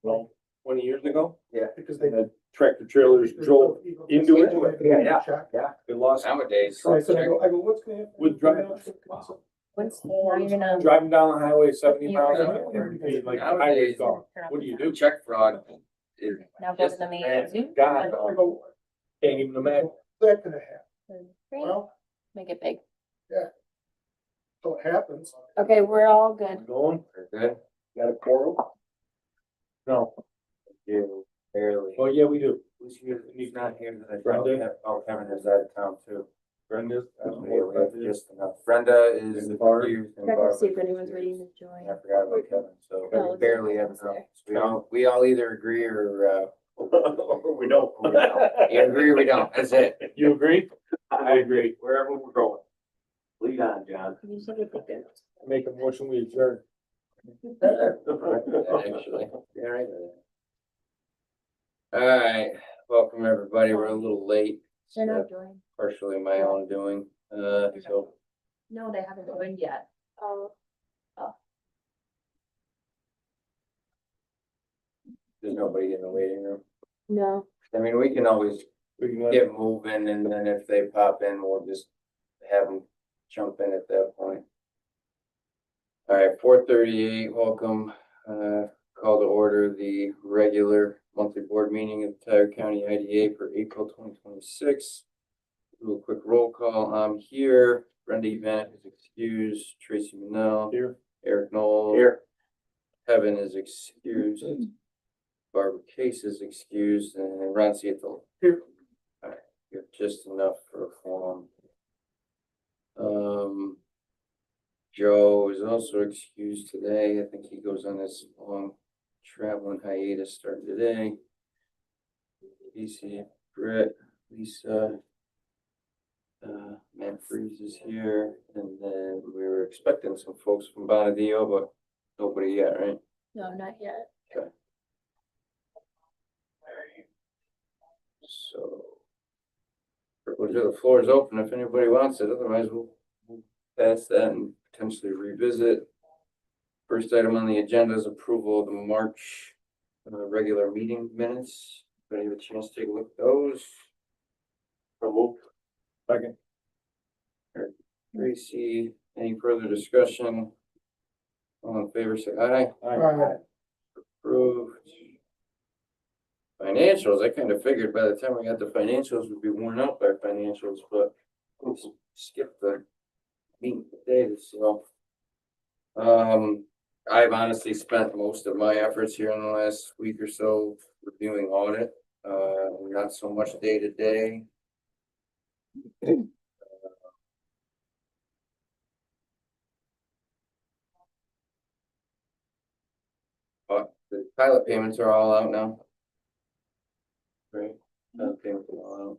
well, 20 years ago. Yeah. Because And the tractor trailers drove into it. Yeah. They lost Nowadays. So I said, I go, what's gonna happen? with driving, Once now you're gonna. driving down the highway 70 Yeah. miles an hour. Like the highway's gone. What do you do? Check fraud is Now go to the main Zoom. God, I go, can't even imagine. that gonna happen? Great. Well, Make it big. so it happens. Okay, we're all good. Going? good. Got a quorum? No. You barely. Oh, yeah, we do. Who's here? He's not here today. Brenda? Oh, Kevin is out of town too. Brenda's. We have just enough. Brenda is And Barb. here. and Check to see if Barbara. anyone's ready to join. I forgot about Kevin, so Oh, we barely have enough. We all either agree or, We don't. you agree or we don't, that's it. You agree? I agree. Wherever we're going. Lead on, John. You said it looked good. Make a motion, we adjourn. Actually, yeah, right. All right, welcome everybody. We're a little late. They're not joining. Partially my own doing, so No, they haven't joined yet. Oh. there's nobody in the waiting room. No. I mean, we can always We can let get moving and then if they pop in, we'll just have them jump in at that point. All right, 4:38, welcome, call to order the regular monthly board meeting of the Tioga County IDA for April 2026. Do a quick roll call. I'm here. Brenda Event is excused. Tracy Manell. here. Eric Knoll. Here. Kevin is excused. Barbara Case is excused and Ron Seattle. Here. All right, you have just enough for a forum. Joe is also excused today. I think he goes on this long traveling hiatus starting today. Casey, Brett, Lisa, Matt Freeze is here, and then we were expecting some folks from Bonadillo, but nobody yet, right? No, not yet. Okay. So. The floor is open if anybody wants it, otherwise we'll pass that and potentially revisit. First item on the agenda is approval of the March regular meeting minutes. Anybody have a chance to take a look at those? Second. Tracy, any further discussion? All in favor, say aye. Aye. Approved. Financials, I kind of figured by the time we got the financials, we'd be worn out by financials, but let's skip the meeting today, so. I've honestly spent most of my efforts here in the last week or so reviewing audit, not so much day to day. But the pilot payments are all out now. Right, pilot payments are all out.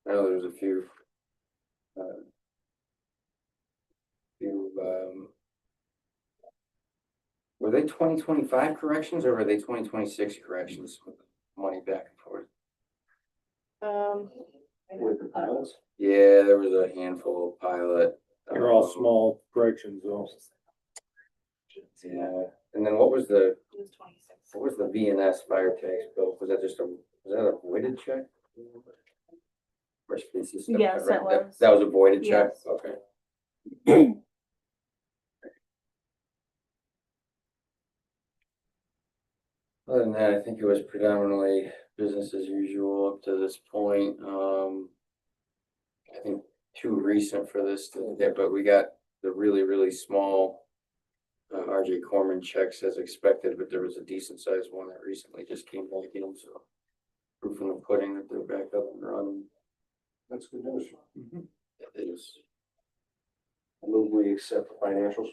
I know there's a few. Were they 2025 corrections or were they 2026 corrections with money back and forth? With the pilots. Yeah, there was a handful of pilot. They're all small corrections though. Yeah, and then what was the VNS fire tax bill? Was that just was that a voided check? Worst case system, Yes, that was. That was a voided check, Yes. okay. Other than that, I think it was predominantly business as usual up to this point. I think too recent for this to get, but we got the really small RJ Corman checks as expected, but there was a decent sized one that recently just came back in, so proof in the pudding that they're back up and running. That's good news. It is. I move we accept the financials.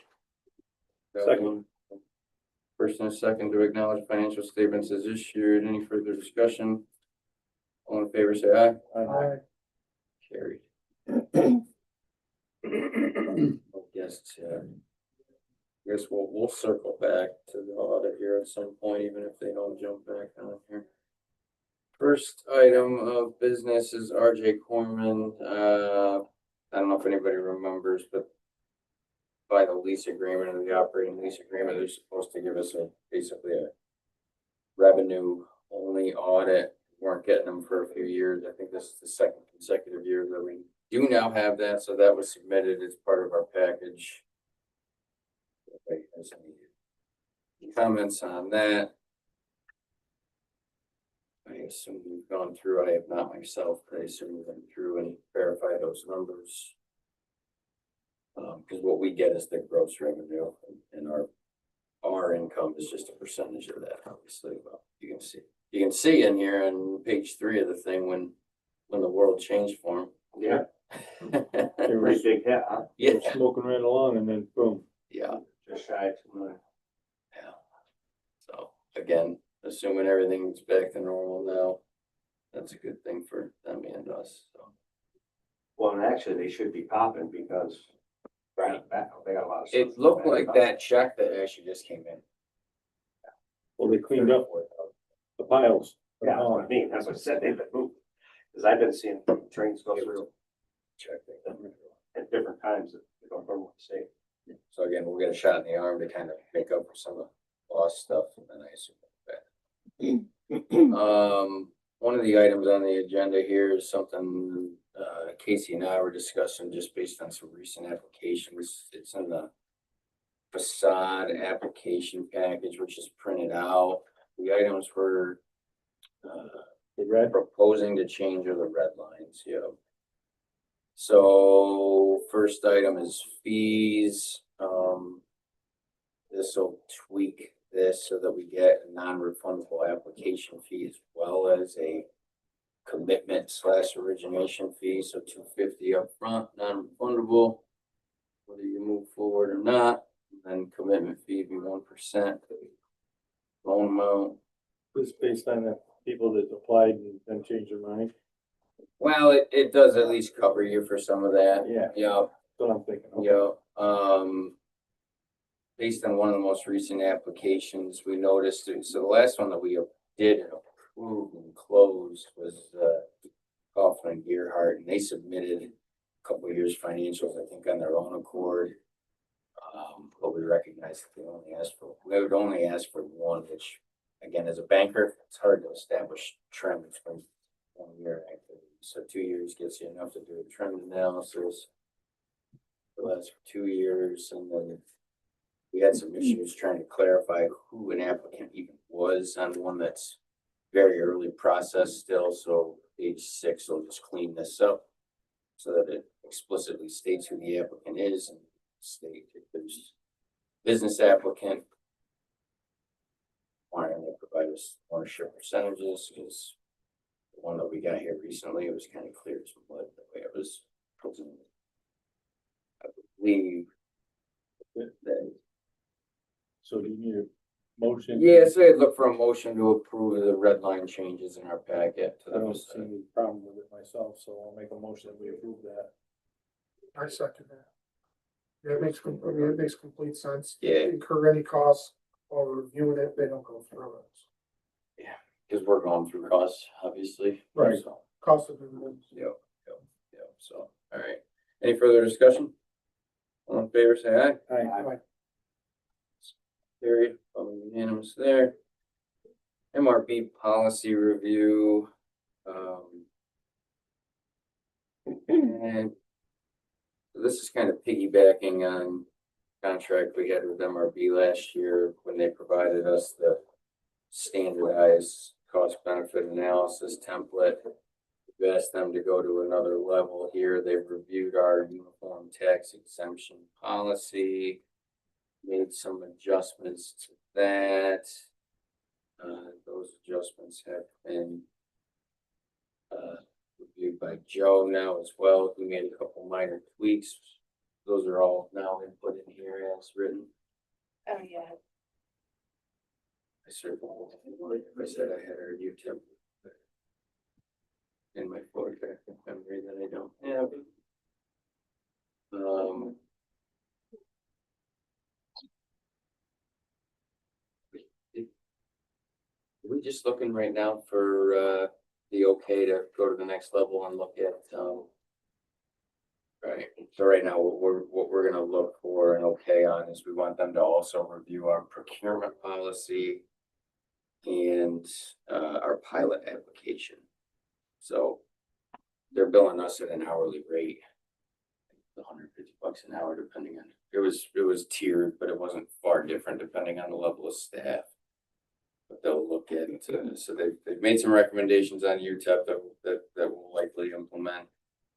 Second. First and a second to acknowledge financial statements as issued. Any further discussion? All in favor, say aye. Aye. Carried. Guests, yeah. I guess we'll circle back to the audit here at some point, even if they don't jump back on here. First item of business is RJ Corman. I don't know if anybody remembers, but by the lease agreement or the operating lease agreement, they're supposed to give us basically a revenue only audit. Weren't getting them for a few years. I think this is the second consecutive year that we do now have that, so that was submitted as part of our package. Okay, has any comments on that? I assume we've gone through, I have not myself, but I assume we've been through and verified those numbers. Because what we get is the gross revenue, and our income is just a percentage of that, obviously. Well, you can see in here on page 3 of the thing when the world changed for them. Yeah, It pretty was big hit, huh? Yeah, smoking right along and then boom. yeah, Just shy of 2 million. yeah. So again, assuming everything's back to normal now, that's a good thing for them and us, so. Well, and actually, they should be popping because right back, they got a lot of. stuff It looked like back. that check that actually just came in. Well, they cleaned up the piles. Yeah, that's what I mean. That's what I said. They've been moving. Because I've been seeing trains go through at different times that they don't normally see. So again, we'll get a shot in the arm to kind of make up for some of the lost stuff, and then I assume that. One of the items on the agenda here is something Casey and I were discussing just based on some recent applications. It's in the facade application package, which is printed out. The items were The red, proposing to change are the red lines, yeah. So first item is fees. This will tweak this so that we get a non-refundable application fee as well as a commitment / origination fee. So $250 up front, non-refundable, whether you move forward or not. And then commitment fee be 1% loan amount. was based on the people that applied and then changed their mind. Well, it does at least cover you for some of that. Yeah, Yeah, that's what I'm thinking. Okay. yeah. Based on one of the most recent applications, we noticed, so the last one that we did and approved and closed was Kaufman and Gearhart, and they submitted a couple of years financials, I think, on their own accord. But we recognized that they would only ask for one, which again, as a banker, it's hard to establish trends from 1 year activity. So 2 years gets you enough to do a trend analysis. So that's for 2 years, and then we had some issues trying to clarify who an applicant even was on one that's very early process still. So page 6 will just clean this up so that it explicitly states who the applicant is and state if there's business applicant. Why don't they provide us ownership percentages? Because the one that we got here recently, it was kind of clear as mud the way it was presented. I believe that. So do you need a motion? Yeah, so I'd look for a motion to approve the red line changes in our packet. I don't see any problem with it myself, so I'll make a motion that we approve that. I second that. Yeah, it makes complete sense. Yeah. Incur any costs while reviewing it, they don't go through it. Because we're going through costs, obviously. Right. So, Cost of doing it. yep. So, all right. Any further discussion? All in favor, say aye. Aye. Carried, unanimous there. MRB policy review. And this is kind of piggybacking on contract we had with MRB last year when they provided us the standardized cost benefit analysis template. We've asked them to go to another level here. They've reviewed our uniform tax exemption policy, made some adjustments to that. Those adjustments have been reviewed by Joe now as well. We made a couple minor tweaks. Those are all now input in here as written. Oh, yeah. I circled, I said I had a YouTube in my photographic memory that I don't have. We just looking right now for the okay to go to the next level and look at right. So right now, what we're gonna look for and okay on is we want them to also review our procurement policy. and our pilot application. So they're billing us at an hourly rate, $150 an hour, depending on, it was tiered, but it wasn't far different depending on the level of staff. But they'll look at it, so they've made some recommendations on UTEP that will likely implement.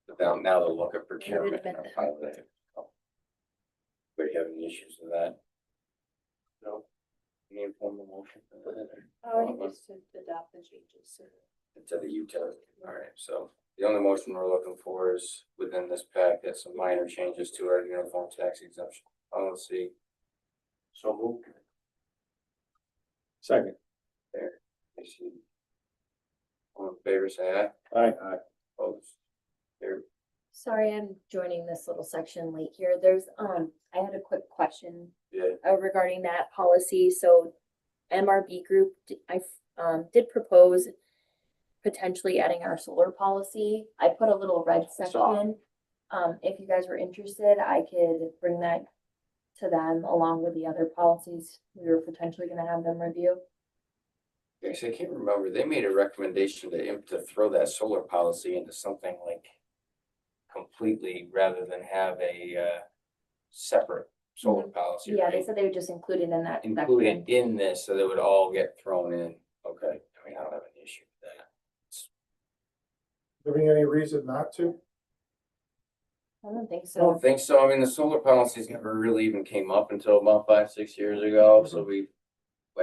But now they'll look at procurement and our pilot. Anybody have any issues with that? No? Any informal motion for that? I think it's to adopt the changes. To the UTEP. All right, so the only motion we're looking for is within this packet, some minor changes to our uniform tax exemption policy. So moved. Second. There, I see. All in favor, say aye. Aye. Aye. Opposed? There. Sorry, I'm joining this little section late here. There's, I had a quick question Yeah. regarding that policy. So MRB group, I did propose potentially adding our solar policy. I put a little red section. If you guys were interested, I could bring that to them along with the other policies we were potentially gonna have them review. Actually, I can't remember. They made a recommendation to throw that solar policy into something like completely rather than have a separate solar policy. Yeah, they right? said they would just include it in that Included section. in this, so they would all get thrown in. Okay, I mean, I don't have an issue with that. Giving any reason not to? I don't think I don't so. think so. I mean, the solar policies never really even came up until about 5-6 years ago. So I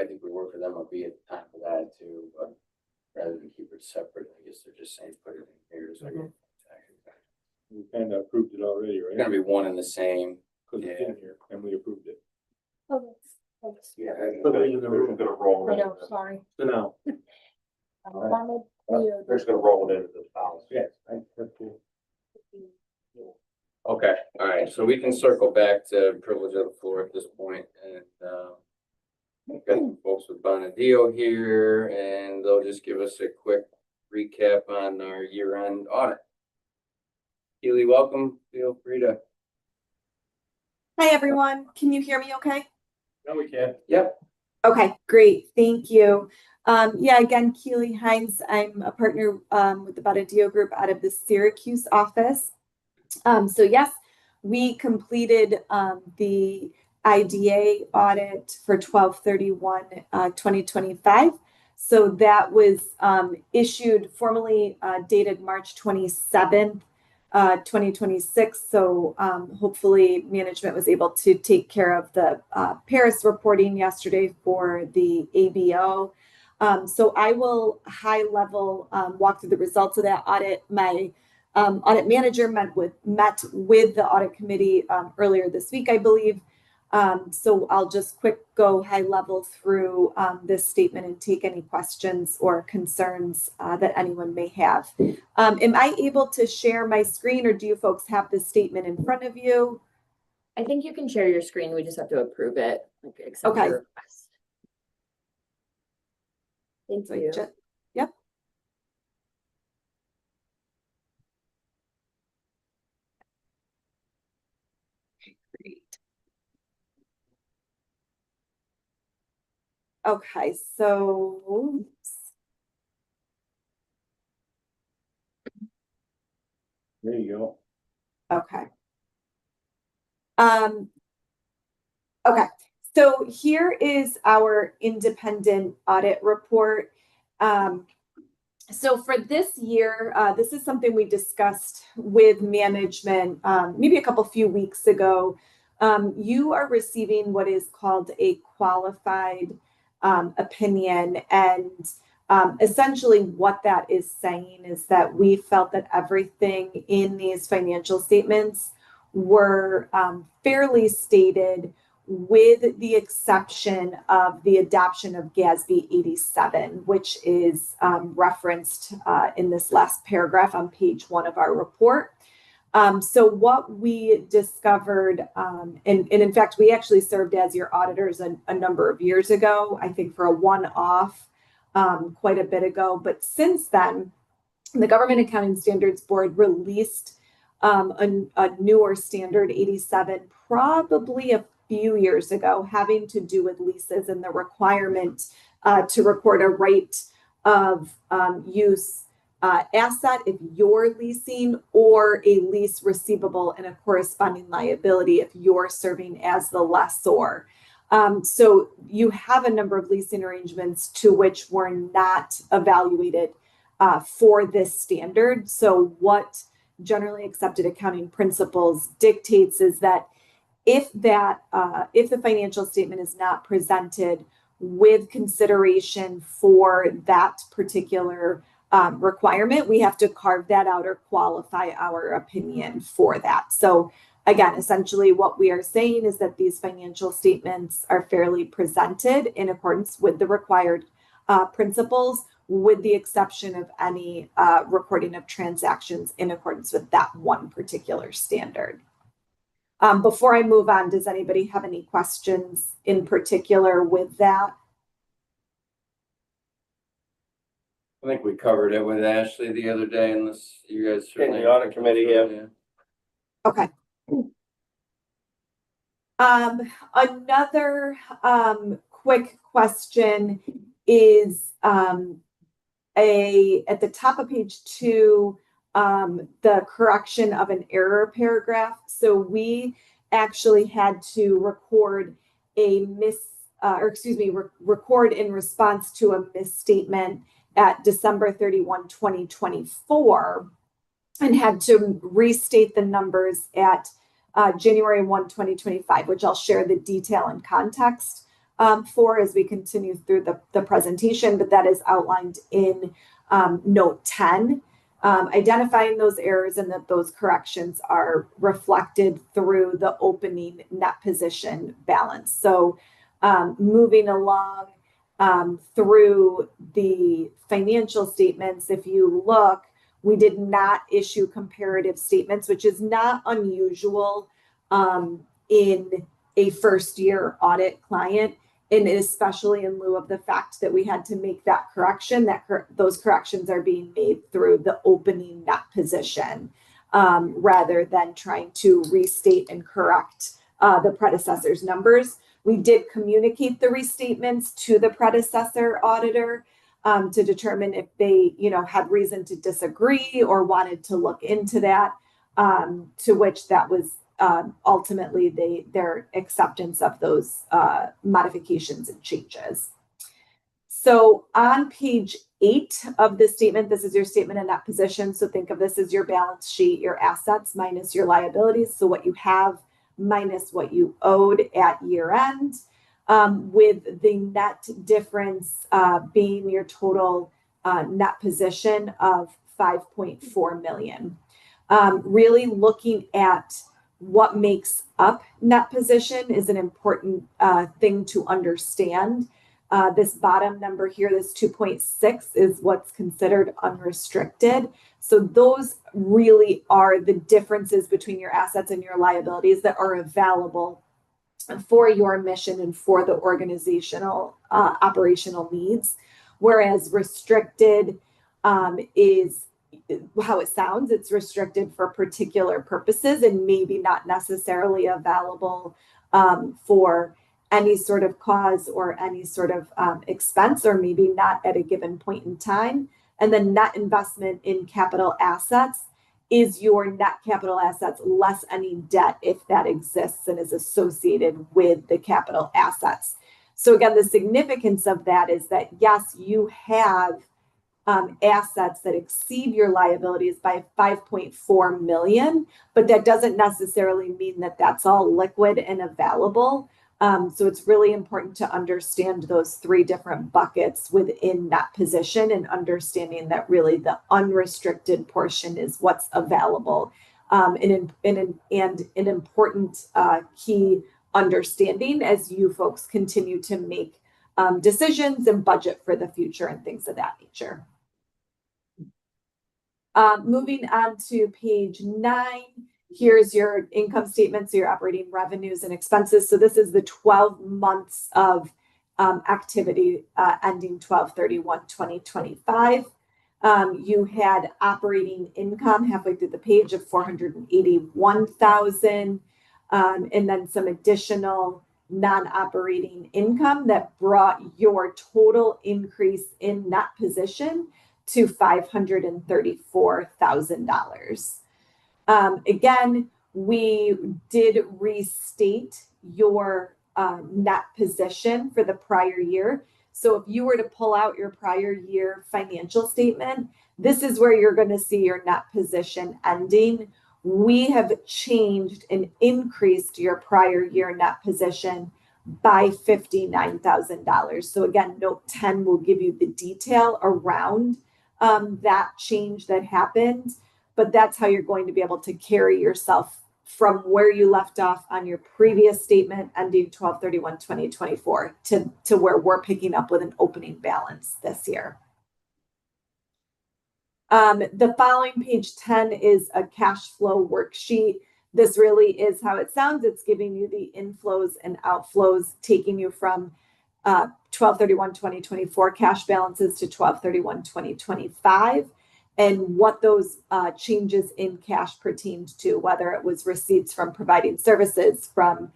think we worked with MLB at the time for that too, but rather than keep it separate, I guess they're just saying put it in here. So We kind of approved it already, it's right? gonna be one and the same. Because it's in here and we approved it. Okay, thanks. Yeah. Put it in the room. Gonna roll I it. know, sorry. So now. They're just gonna roll it into the policy. Yes. That's cool. Okay, all right. So we can circle back to privilege of the floor at this point, and we've got some folks with Bonadio here, and they'll just give us a quick recap on our year-end audit. Keely, welcome. Feel free to. Hi, everyone. Can you hear me okay? Now we can. Yep. Okay, great. Thank you. Yeah, again, Keely Hines. I'm a partner with the Bonadio Group out of the Syracuse office. So yes, we completed the IDA audit for 12/31/2025. So that was issued formally dated March 27th, 2026. So hopefully management was able to take care of the Paris reporting yesterday for the ABO. So I will high level walk through the results of that audit. My audit manager met with the audit committee earlier this week, I believe. So I'll just go high level through this statement and take any questions or concerns that anyone may have. Am I able to share my screen, or do you folks have this statement in front of you? I think you can share your screen. We just have to approve it. Like, accept Okay. your request. Thank you. Yep. Great. Okay, so There you go. okay. Okay, so here is our independent audit report. So for this year, this is something we discussed with management maybe a few weeks ago. You are receiving what is called a qualified opinion, and essentially what that is saying is that we felt that everything in these financial statements were fairly stated, with the exception of the adoption of GASB 87, which is referenced in this last paragraph on page 1 of our report. So what we discovered, and in fact, we actually served as your auditors a number of years ago, I think for a one-off quite a bit ago. But since then, the Government Accounting Standards Board released a newer standard 87, probably a few years ago, having to do with leases and the requirement to record a right of use asset if you're leasing, or a lease receivable and a corresponding liability if you're serving as the lessor. So you have a number of leasing arrangements to which were not evaluated for this standard. So what generally accepted accounting principles dictates is that if the financial statement is not presented with consideration for that particular requirement, we have to carve that out or qualify our opinion for that. So again, essentially what we are saying is that these financial statements are fairly presented in accordance with the required principles, with the exception of any recording of transactions in accordance with that one particular standard. Before I move on, does anybody have any questions in particular with that? I think we covered it with Ashley the other day, unless you guys. In the audit committee, yeah. Okay. Another quick question is at the top of page 2, the correction of an error paragraph. So we actually had to record a record in response to a misstatement at December 31, 2024, and had to restate the numbers at January 1, 2025, which I'll share the detail and context for as we continue through the presentation, but that is outlined in note 10, identifying those errors and that those corrections are reflected through the opening net position balance. So moving along through the financial statements, if you look, we did not issue comparative statements, which is not unusual in a first-year audit client, and especially in lieu of the fact that we had to make that correction, those corrections are being made through the opening net position rather than trying to restate and correct the predecessor's numbers. We did communicate the restatements to the predecessor auditor to determine if they, had reason to disagree or wanted to look into that, to which that was ultimately their acceptance of those modifications and changes. So on page 8 of the statement, this is your statement in net position. So think of this as your balance sheet, your assets minus your liabilities. So what you have minus what you owed at year end, with the net difference being your total net position of 5.4 million. Really looking at what makes up net position is an important thing to understand. This bottom number here, this 2.6, is what's considered unrestricted. So those really are the differences between your assets and your liabilities that are available for your mission and for the organizational operational needs. Whereas restricted is how it sounds. It's restricted for particular purposes and maybe not necessarily available for any sort of cause or any sort of expense, or maybe not at a given point in time. And then net investment in capital assets is your net capital assets less any debt, if that exists and is associated with the capital assets. So again, the significance of that is that, yes, you have assets that exceed your liabilities by 5.4 million, but that doesn't necessarily mean that that's all liquid and available. So it's really important to understand those 3 different buckets within that position, and understanding that really the unrestricted portion is what's available, and an important key understanding as you folks continue to make decisions and budget for the future and things of that nature. Moving on to page 9. Here's your income statement, so your operating revenues and expenses. So this is the 12 months of activity ending 12/31/2025. You had operating income halfway through the page of $481,000, and then some additional non-operating income that brought your total increase in net position to $534,000. Again, we did restate your net position for the prior year. So if you were to pull out your prior year financial statement, this is where you're going to see your net position ending. We have changed and increased your prior year net position by $59,000. So again, note 10 will give you the detail around that change that happened, but that's how you're going to be able to carry yourself from where you left off on your previous statement ending 12/31/2024 to where we're picking up with an opening balance this year. The following page 10 is a cash flow worksheet. This really is how it sounds. It's giving you the inflows and outflows, taking you from 12/31/2024 cash balances to 12/31/2025, and what those changes in cash pertained to, whether it was receipts from providing services, from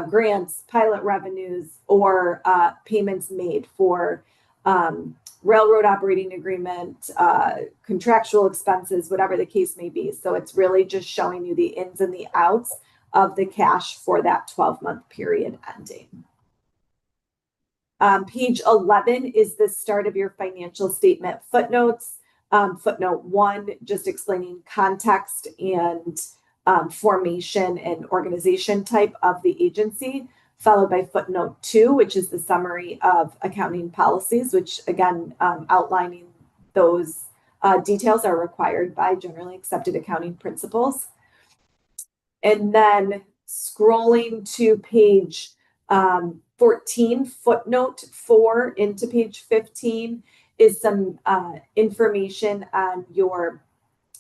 grants, pilot revenues, or payments made for railroad operating agreement, contractual expenses, whatever the case may be. So it's really just showing you the ins and the outs of the cash for that 12-month period ending. Page 11 is the start of your financial statement footnotes. Footnote 1, just explaining context and formation and organization type of the agency, followed by footnote 2, which is the summary of accounting policies, which again, outlining those details are required by generally accepted accounting principles. And then scrolling to page 14, footnote 4 into page 15 is some information on your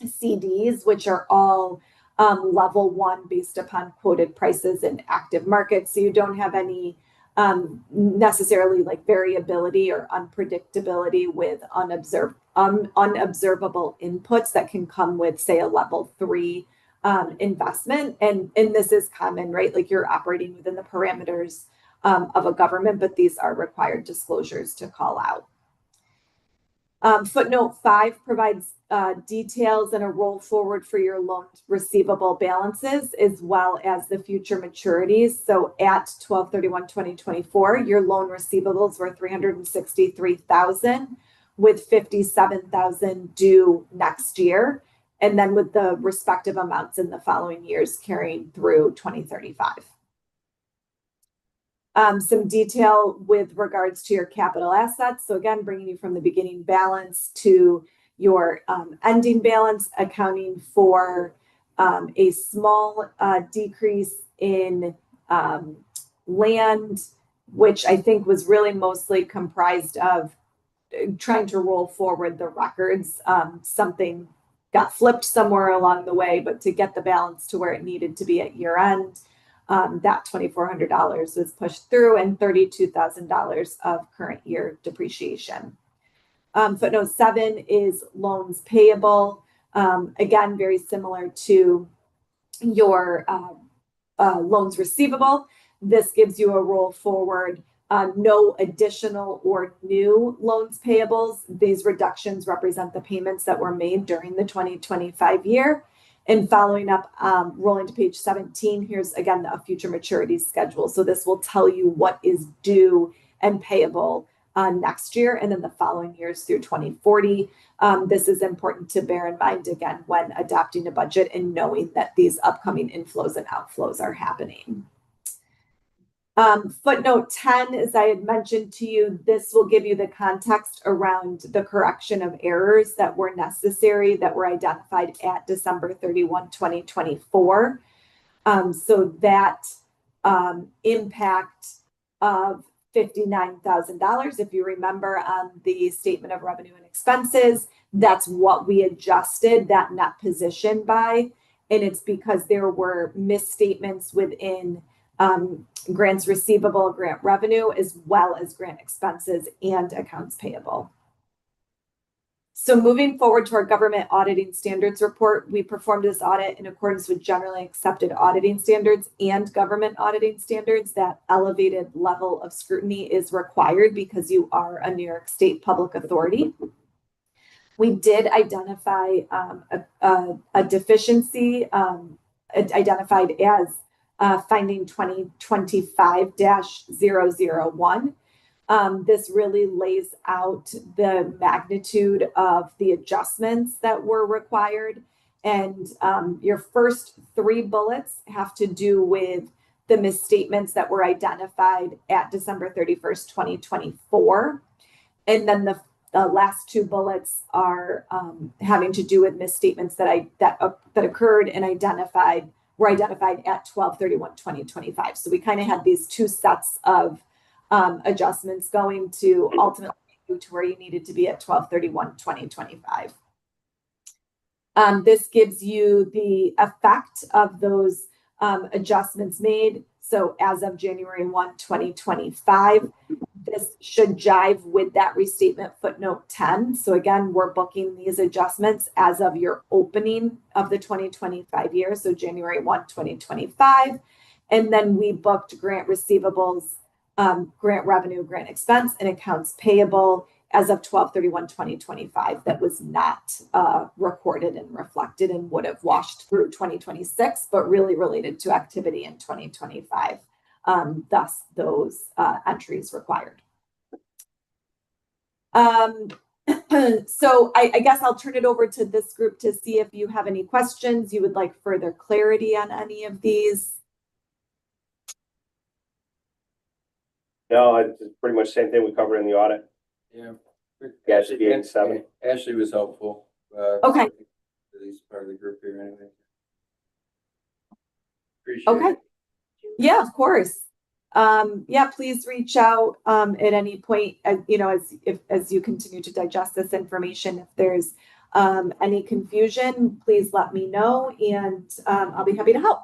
CDs, which are all level 1 based upon quoted prices in active markets. So you don't have any necessarily like variability or unpredictability with unobservable inputs that can come with, say, a level 3 investment. And this is common, right? Like you're operating within the parameters of a government, but these are required disclosures to call out. Footnote 5 provides details and a roll forward for your loan receivable balances, as well as the future maturities. So at 12/31/2024, your loan receivables were $363,000, with $57,000 due next year, and then with the respective amounts in the following years carrying through 2035. Some detail with regards to your capital assets. So again, bringing you from the beginning balance to your ending balance, accounting for a small decrease in land, which I think was really mostly comprised of trying to roll forward the records. Something got flipped somewhere along the way, but to get the balance to where it needed to be at year end, that $2,400 was pushed through, and $32,000 of current year depreciation. Footnote 7 is loans payable. Again, very similar to your loans receivable. This gives you a roll forward, no additional or new loans payables. These reductions represent the payments that were made during the 2025 year. And following up, rolling to page 17, here's again a future maturity schedule. So this will tell you what is due and payable next year, and then the following years through 2040. This is important to bear in mind, again, when adopting a budget and knowing that these upcoming inflows and outflows are happening. Footnote 10, as I had mentioned to you, this will give you the context around the correction of errors that were necessary, that were identified at December 31, 2024. So that impact of $59,000, if you remember on the statement of revenue and expenses, that's what we adjusted that net position by. And it's because there were misstatements within grants receivable, grant revenue, as well as grant expenses and accounts payable. So moving forward to our government auditing standards report, we performed this audit in accordance with generally accepted auditing standards and government auditing standards. That elevated level of scrutiny is required because you are a New York State public authority. We did identify a deficiency identified as finding 2025-001. This really lays out the magnitude of the adjustments that were required. And your first 3 bullets have to do with the misstatements that were identified at December 31st, 2024. And then the last 2 bullets are having to do with misstatements that occurred and were identified at 12/31/2025. So we kind of had these 2 sets of adjustments going to ultimately get you to where you needed to be at 12/31/2025. This gives you the effect of those adjustments made. So as of January 1, 2025, this should jive with that restatement footnote 10. So again, we're booking these adjustments as of your opening of the 2025 year, so January 1, 2025. And then we booked grant receivables, grant revenue, grant expense, and accounts payable as of 12/31/2025 that was not recorded and reflected and would have washed through 2026, but really related to activity in 2025. Thus, those entries required. So I guess I'll turn it over to this group to see if you have any questions, you would like further clarity on any of these. No, it's pretty much the same thing we covered in the audit. Yeah. Yeah, it should be 87. Ashley was helpful. Okay. At least part of the group here anyway. Appreciate Okay. it. Yeah, of course. Yeah, please reach out at any point, as you continue to digest this information. If there's any confusion, please let me know, and I'll be happy to help.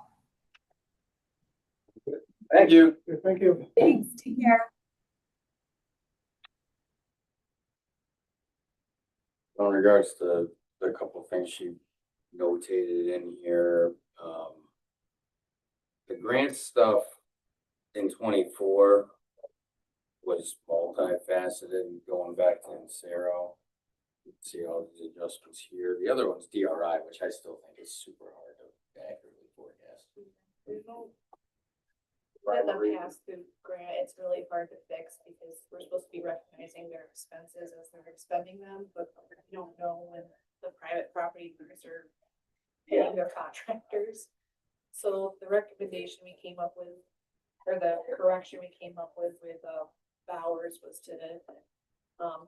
Thank you. Thank you. Thanks. Take care. In regards to the couple of things she notated in here, the grant stuff in 24 was multifaceted, going back to Insero. See all these adjustments here. The other one's DRI, which I still think is super hard to accurately forecast. With the pass-through grant, it's really hard to fix because we're supposed to be recognizing their expenses as they're expending them, but we don't know when the private property owners are paying their contractors. So the recommendation we came up with, or the correction we came up with Bowers was to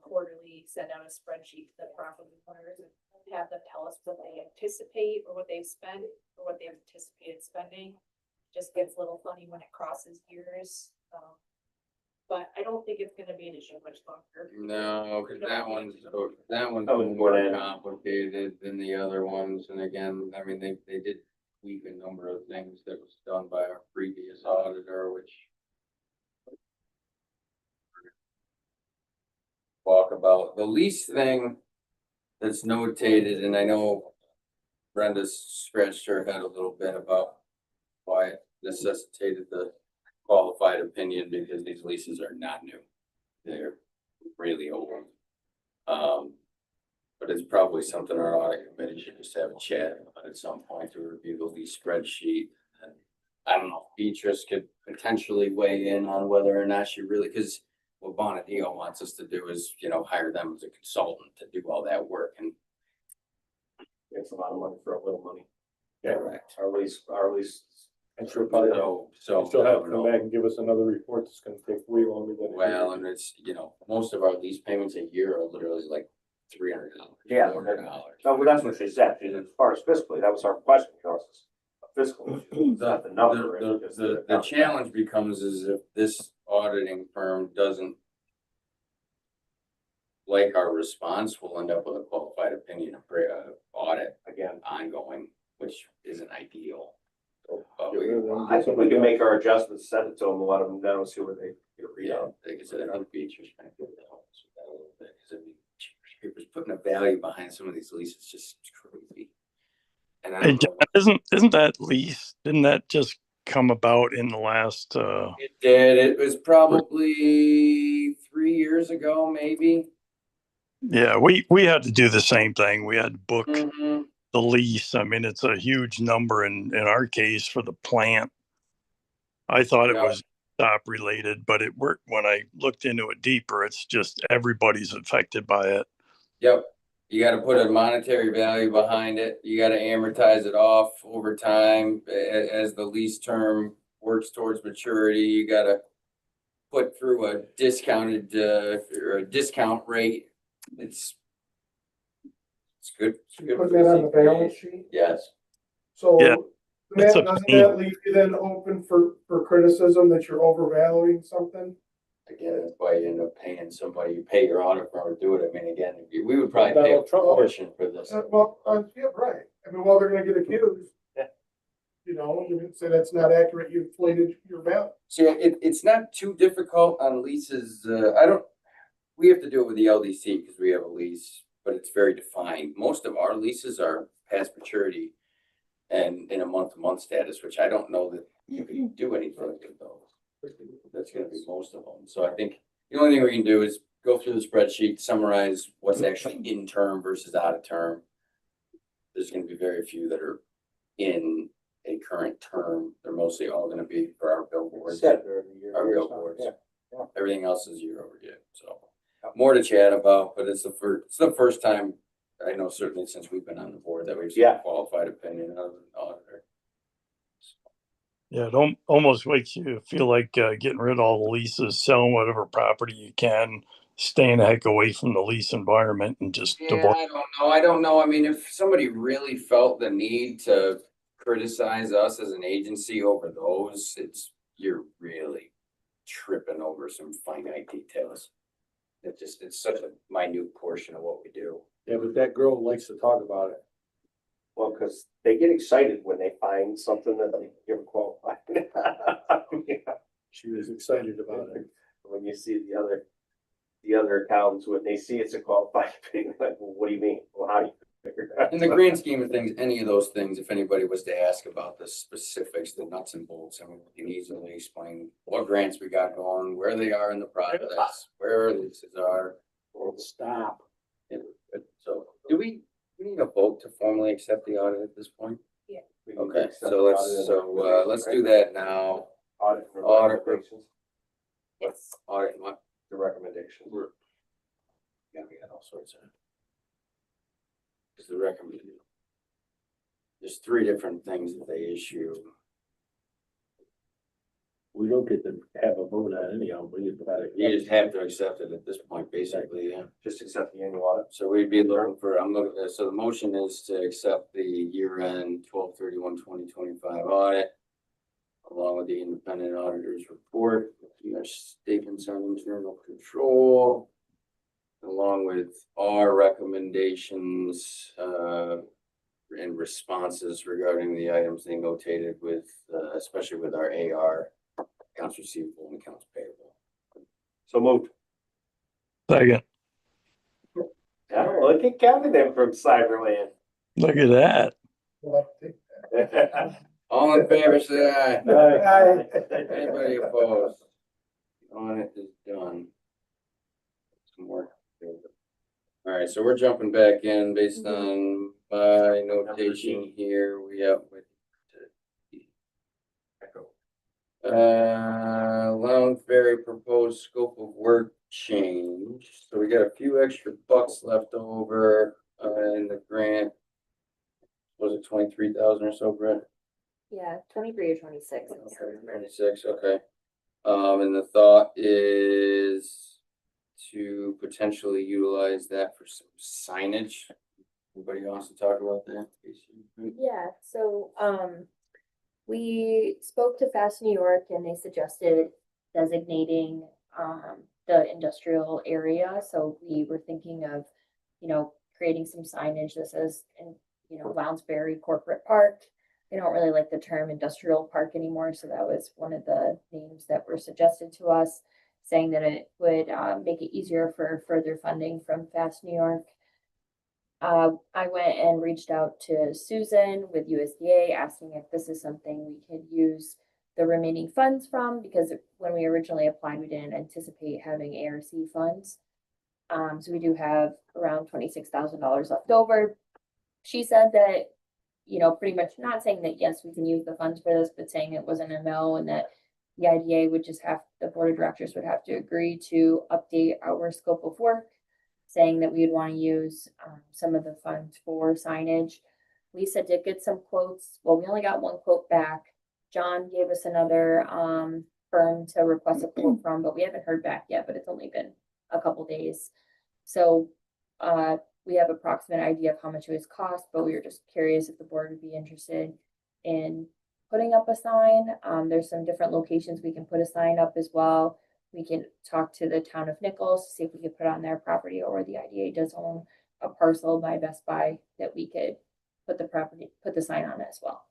quarterly send out a spreadsheet to the property owners and have them tell us what they anticipate or what they've spent or what they've anticipated spending. Just gets a little funny when it crosses years. But I don't think it's gonna be an issue much longer. No, because that one's Oh, more then- complicated than the other ones. And again, I mean, they did tweak a number of things that was done by our previous auditor, which talk about the least thing that's notated, and I know Brenda's scratched her head a little bit about why it necessitated the qualified opinion, because these leases are not new. They're really old. But it's probably something our audit committee should just have a chat about at some point to review the lease spreadsheet. And I don't know, Beatrice could potentially weigh in on whether or not she really, because what Bonadio wants us to do is, hire them as a consultant to do all that work, and It's a lot of money for a little money. correct. Our lease. And she'll probably, So she'll I have don't to come know. back and give us another report that's gonna take way longer than. Well, and it's, most of our lease payments a year are literally like $300. Yeah. $400. No, but that's what she said. She said, as far as fiscally, that was our question. A fiscal issue. It's not the number. it's just The challenge becomes is if this auditing firm doesn't like our response, we'll end up with a qualified opinion audit Again, ongoing, which isn't ideal. I think we can make our adjustments, send it to them, and let them know, see what they read Yeah, out. like I said, I think Beatrice might be able to help us with that a little bit, because I mean, papers putting a value behind some of these leases just crazy. And I Hey, don't John, know. isn't that lease, didn't that just come about in the last, It did. It was probably 3 years ago, maybe. yeah, we had to do the same thing. We had to book Mm-hmm. the lease. I mean, it's a huge number in our case for the plant. I thought it Yeah. was stop related, but it worked when I looked into it deeper. It's just everybody's affected by it. Yep. You got to put a monetary value behind it. You got to amortize it off over time as the lease term works towards maturity. You got to put through a discounted or a discount rate. It's good. It's good Put for that on the CPA. balance sheet. Yes. Yeah, So it's Matt, a doesn't pain. that leave you then open for criticism that you're overvaluing something? Again, that's why you end up paying somebody. You pay your audit firm to do it. I mean, again, we would probably pay a portion for this. Yeah, right. I mean, well, they're gonna get accused. Yeah. You know, you can say that's not accurate, you inflated your value. See, it's not too difficult on leases. We have to do it with the LDC because we have a lease, but it's very defined. Most of our leases are past maturity and in a month-to-month status, which I don't know that you can do anything with those. That's gonna be most of them. So I think the only thing we can do is go through the spreadsheet, summarize what's actually in term versus out of term. There's gonna be very few that are in a current term. They're mostly all gonna be for our billboards. Our billboards. Everything else is year over year, so more to chat about, but it's the first time I know certainly since we've been on the board that we've seen a qualified opinion of an auditor. Yeah, it almost makes you feel like getting rid of all the leases, selling whatever property you can, staying the heck away from the lease environment and just Yeah, avoid. I don't know. I mean, if somebody really felt the need to criticize us as an agency over those, you're really tripping over some finite details. It's such a minute portion of what we do. Yeah, but that girl likes to talk about it. Well, because they get excited when they find something that they give a qualified. She was excited about it. When you see the other towns, when they see it's a qualified opinion, like, well, what do you mean? Well, how do you figure it out? In the grand scheme of things, any of those things, if anybody was to ask about the specifics, the nuts and bolts, I mean, we can easily explain what grants we got going, where they are in the process, where our leases are. Stop. So, do we need a vote to formally accept the audit at this point? We can Okay, accept so let's do that now. Audit. Audit. Recommendations. Yes. Audit, what? The recommendations. Yeah, we got all sorts of. Is the recommendation. There's 3 different things that they issue. We don't get to have a vote on any of them. We just gotta. You just have to accept it at this point, basically, yeah. Just accept the annual audit. So we'd be looking for, so the motion is to accept the year-end 12/31/2025 audit, along with the independent auditor's report, their statements on internal control, along with our recommendations, and responses regarding the items they notated with, especially with our AR, accounts receivable and accounts payable. So moved. Second. Oh, look at Kevin there from Cyberland. Look at that. Well, I think All in favor, say aye. Aye. Anybody opposed? Audit is done. Some work. All right, so we're jumping back in based on my notation here. We have with Lowndes Ferry proposed scope of work change. So we got a few extra bucks left over in the grant. Was it 23,000 or so, Brett? Yeah, 23 or 26. 26, okay. And the thought is to potentially utilize that for some signage. Anybody wants to talk about that? Yeah, so, we spoke to Fast New York and they suggested designating, the industrial area. So we were thinking of, creating some signage that says, Lounsbury Corporate Park. They don't really like the term industrial park anymore, so that was one of the names that were suggested to us, saying that it would make it easier for further funding from Fast New York. I went and reached out to Susan with USDA, asking if this is something we could use the remaining funds from, because when we originally applied, we didn't anticipate having ARC funds. So we do have around $26,000 left over. She said that, you know, pretty much not saying that, yes, we can use the funds for this, but saying it wasn't a no, and that the IDA would just have, the board of directors would have to agree to update our scope of work, saying that we'd want to use some of the funds for signage. Lisa did get some quotes. Well, we only got one quote back. John gave us another firm to request a quote from, but we haven't heard back yet, but it's only been a couple days. So we have approximate idea of how much it would cost, but we were just curious if the board would be interested in putting up a sign. There's some different locations we can put a sign up as well. We can talk to the town of Nichols to see if we could put it on their property, or the IDA does own a parcel by Best Buy that we could put the sign on as well.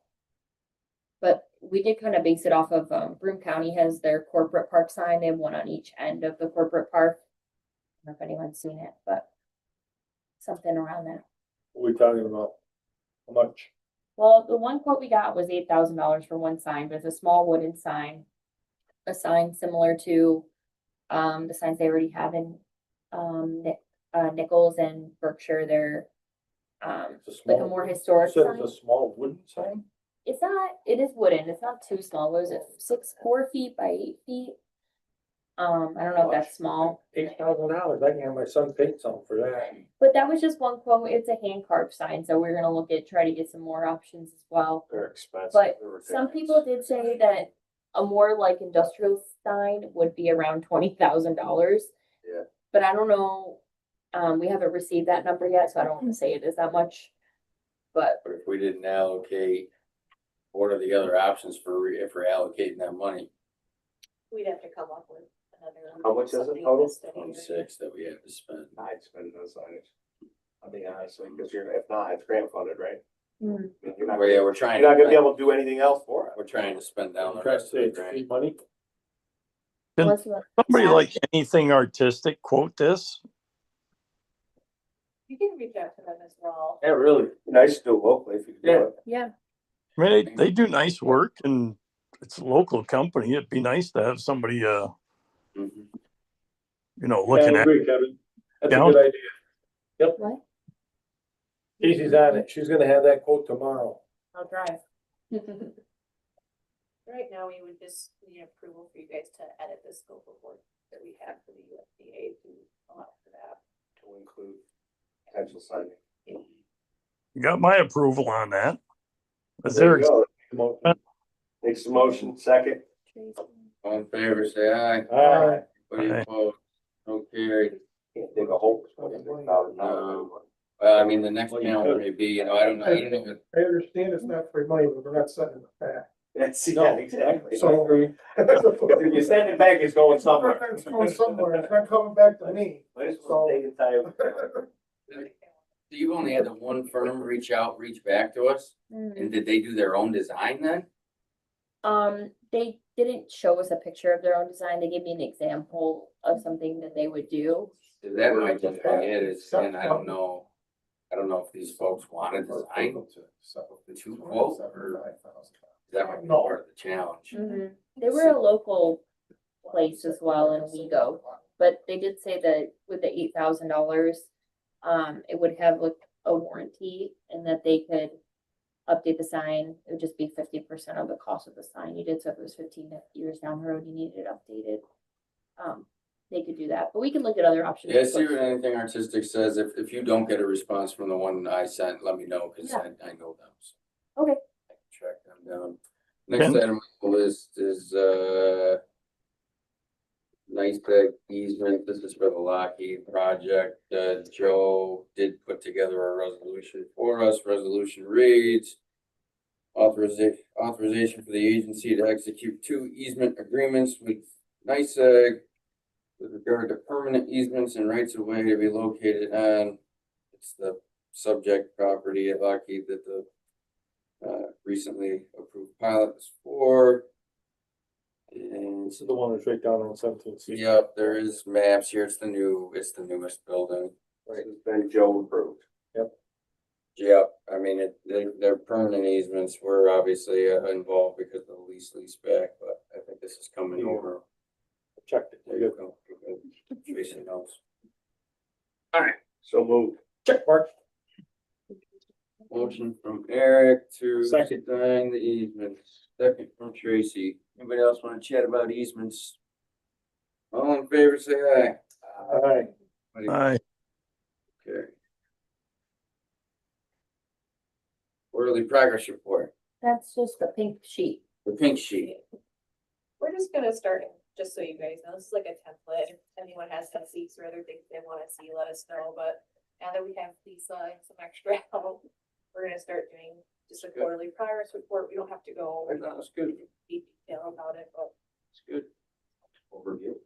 But we did kind of base it off of Broome County has their corporate park sign. They have one on each end of the corporate park. I don't know if anyone's seen it, but something around that. What are we talking about? How much? Well, the one quote we got was $8,000 for one sign, but it's a small wooden sign. A sign similar to the signs they already have in Nichols and Berkshire. They're like a more historic You said sign. it's a small wooden sign? It's not, it is wooden. It's not too small. What is it? 4 feet by 8 feet? I don't know if that's small, $8,000. I can have my son paint something for that. but that was just one quote. It's a hand carved sign, so we're gonna try to get some more options as well. They're expensive. But They're some ridiculous. people did say that a more like industrial sign would be around $20,000. Yeah. But I don't know. We haven't received that number yet, so I don't want to say it is that much. But But if we didn't allocate, what are the other options for if we're allocating that money? We'd have to come up with another. How much is it something total? that's steady. 26 that we have to spend. I'd spend it on signage. I'll be honest, because if not, it's grant funded, right? Hmm. I mean, You're not Well, yeah, gonna we're trying. be able to do anything else for it. We're trying to spend down the Trying to rest of say the it's grant. free money? Can unless you want- somebody Yeah. like anything artistic quote this? You can reach out to them as well. Yeah, really. Nice to do it locally if you can do it. Yeah, I mean, they do nice work, and it's a local company. It'd be nice to have somebody, Mhm. you know, Yeah, looking I at. agree, Kevin. That's a Down. good idea. what? Casey's on it. She's gonna have that quote tomorrow. I'll drive. Right now, we would just need approval for you guys to edit the scope of work that we have for the USDA to allow for that. To include potential signing. You got my approval on that. Is There there, you go. Makes the motion, second. All in favor, say aye. Aye. Any Aye. opposed? No carried. Can't dig a hole. Well, I mean, the next challenge may be, I don't know. I understand it's not free money, but we're not setting it back. That's, yeah, exactly. So If you send it back, it's going somewhere. it's going somewhere, it's not coming back to me. Might as well take it time. You've only had the one firm reach back to us, and did they do their own design then? They didn't show us a picture of their own design. They gave me an example of something that they would do. That might just be it, and I don't know if these folks want a design to quote, or that might be part of the challenge. They were a local place as well in Wego, but they did say that with the $8,000, it would have like a warranty, and that they could update the sign. It would just be 50% of the cost of the sign. You did, so if it was 15 years down the road, you needed it updated. They could do that, but we can look at other options. Yeah, see what anything artistic says. If you don't get a response from the one I sent, let me know, because Yeah. I know them. So Okay. I can track them down. Next Can- item on the list is nice big easement. This is for the Lockheed project. Joe did put together a resolution for us. Resolution reads: authorization for the agency to execute 2 easement agreements with NYSEG with regard to permanent easements and rights of way to be located on, it's the subject property at Lockheed that the recently approved pilot is for. And This is the one that's right down on 17th Street. yep, there is maps here. It's the newest building. Right, it's been Joe approved. Yep, I mean, they're permanent easements, we're obviously involved because of the lease back, but I think this is coming Yeah. over. Checked it. There you go. Tracy knows. So moved. Check mark. Motion from Eric to Second. sign the easements, second from Tracy. Anybody else wanna chat about easements? All in favor, say aye. Aye. Aye. Okay. Quarterly progress report, That's just the pink sheet. the pink sheet. We're just gonna start, just so you guys know, this is like a template. If anyone has conceits or other things they wanna see, let us know, but now that we have Lisa and some extra help, we're gonna start doing just a Good. quarterly progress report. We don't have to go I thought it was good, in detail about it, but it's good. Overview.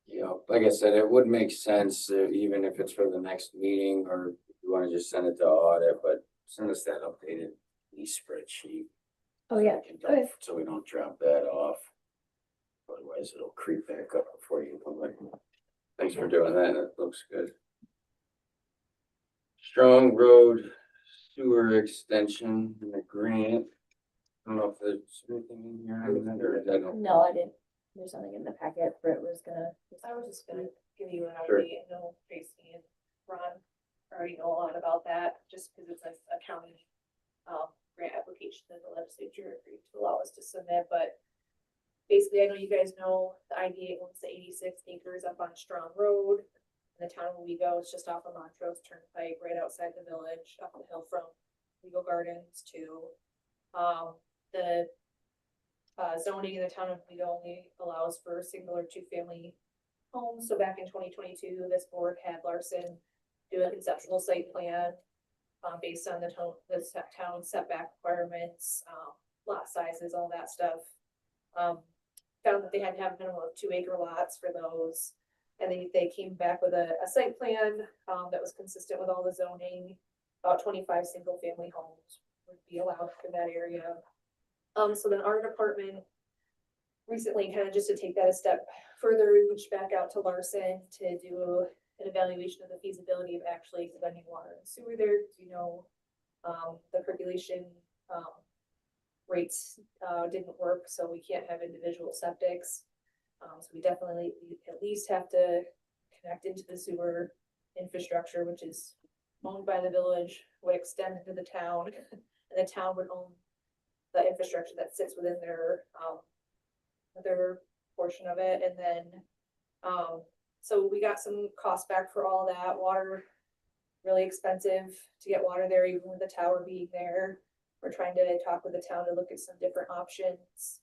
Yeah, like I said, it would make sense, even if it's for the next meeting, or if you wanna just send it to audit, but send us that updated spreadsheet. Oh, yeah. Okay. So we don't drop that off. Otherwise, it'll creep back up before you come back. Thanks for doing that, that looks good. Strong Road Sewer Extension and a grant. I don't know if there's anything in here on that, or is that? No, I didn't. There's something in the packet. Brett was gonna. I was just gonna give you an Sure. update. I know Tracy and Ron already know a lot about that, just because it's a county grant application that the legislature agreed to allow us to submit, but basically, I know you guys know the IDA owns the 86 acres up on Strong Road in the town of Wego. It's just off of Montrose Turnpike, right outside the village, up the hill from Wego Gardens to the zoning in the town of Wego only allows for single or two-family homes. So back in 2022, this board had Larson do a conceptual site plan based on the town setback requirements, lot sizes, all that stuff. Found that they had to have a minimum of 2-acre lots for those. And they came back with a site plan that was consistent with all the zoning. About 25 single-family homes would be allowed for that area. So then our department recently, kind of just to take that a step further, we reached back out to Larson to do an evaluation of the feasibility of actually extending water and sewer there. You know, the percolation rates didn't work, so we can't have individual septics. So we definitely at least have to connect into the sewer infrastructure, which is owned by the village, would extend into the town, and the town would own the infrastructure that sits within their portion of it. And then so we got some costs back for all that. Water, really expensive to get water there, even with the tower being there. We're trying to talk with the town to look at some different options.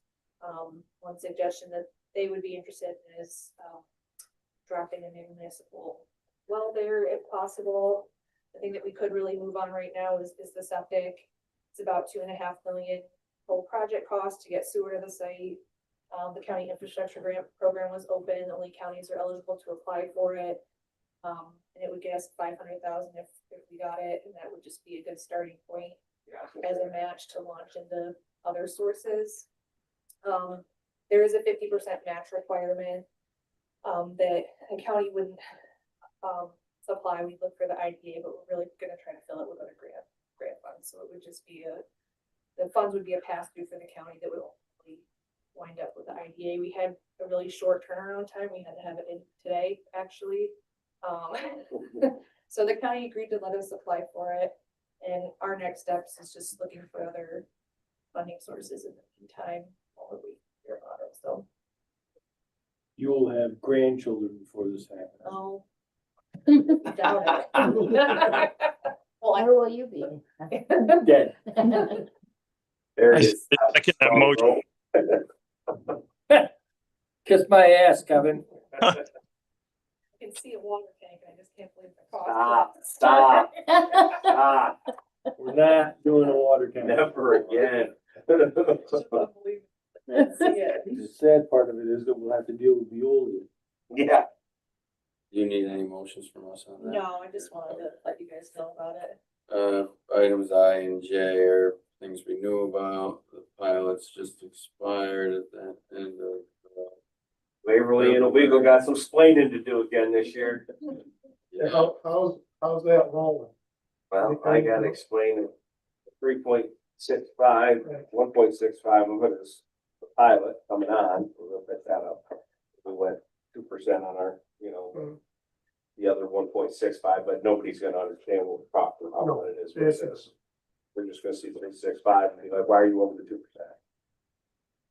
One suggestion that they would be interested in is dropping a municipal well there if possible. The thing that we could really move on right now is the septic. It's about $2.5 million whole project cost to get sewer to the site. The county infrastructure grant program was open. Only counties are eligible to apply for it. And it would get us $500,000 if we got it, and that would just be a good starting point as a match to launch into other sources. There is a 50% match requirement that a county wouldn't supply. We look for the IDA, but we're really gonna try to fill it with other grant funds. So it would just be the funds would be a pass through for the county that would only wind up with the IDA. We had a really short turnaround time. We had to have it in today, actually. So the county agreed to let us apply for it. And our next steps is just looking for other funding sources in the meantime while we figure out it. So, You will have grandchildren before this happens. oh, doubt it. Well, Where will you be? Dead. There I it is. second that motion. Kiss my ass, Kevin. I can see a water tank, and I just can't believe the cost. Stop. Ah, We're not doing a water tank. never again. Unbelievable. See it. The sad part of it is that we'll have to deal with Veolia. Yeah, Do you need any motions from us on that? No, I just wanted to let you guys know about it. Items I and J are things we knew about, the pilots just expired at the end of. Waverly and Owego got some splaining to do again this year. How's How's that rolling? Well, I gotta explain it. 3.65, 1.65 of it is the pilot coming on, we'll pick that up. We went 2% on our, Mm. the other 1.65, but nobody's gonna understand what we're talking about, No, what it is. yes, versus- We're just gonna see 3.65 and be like, why are you over the 2%?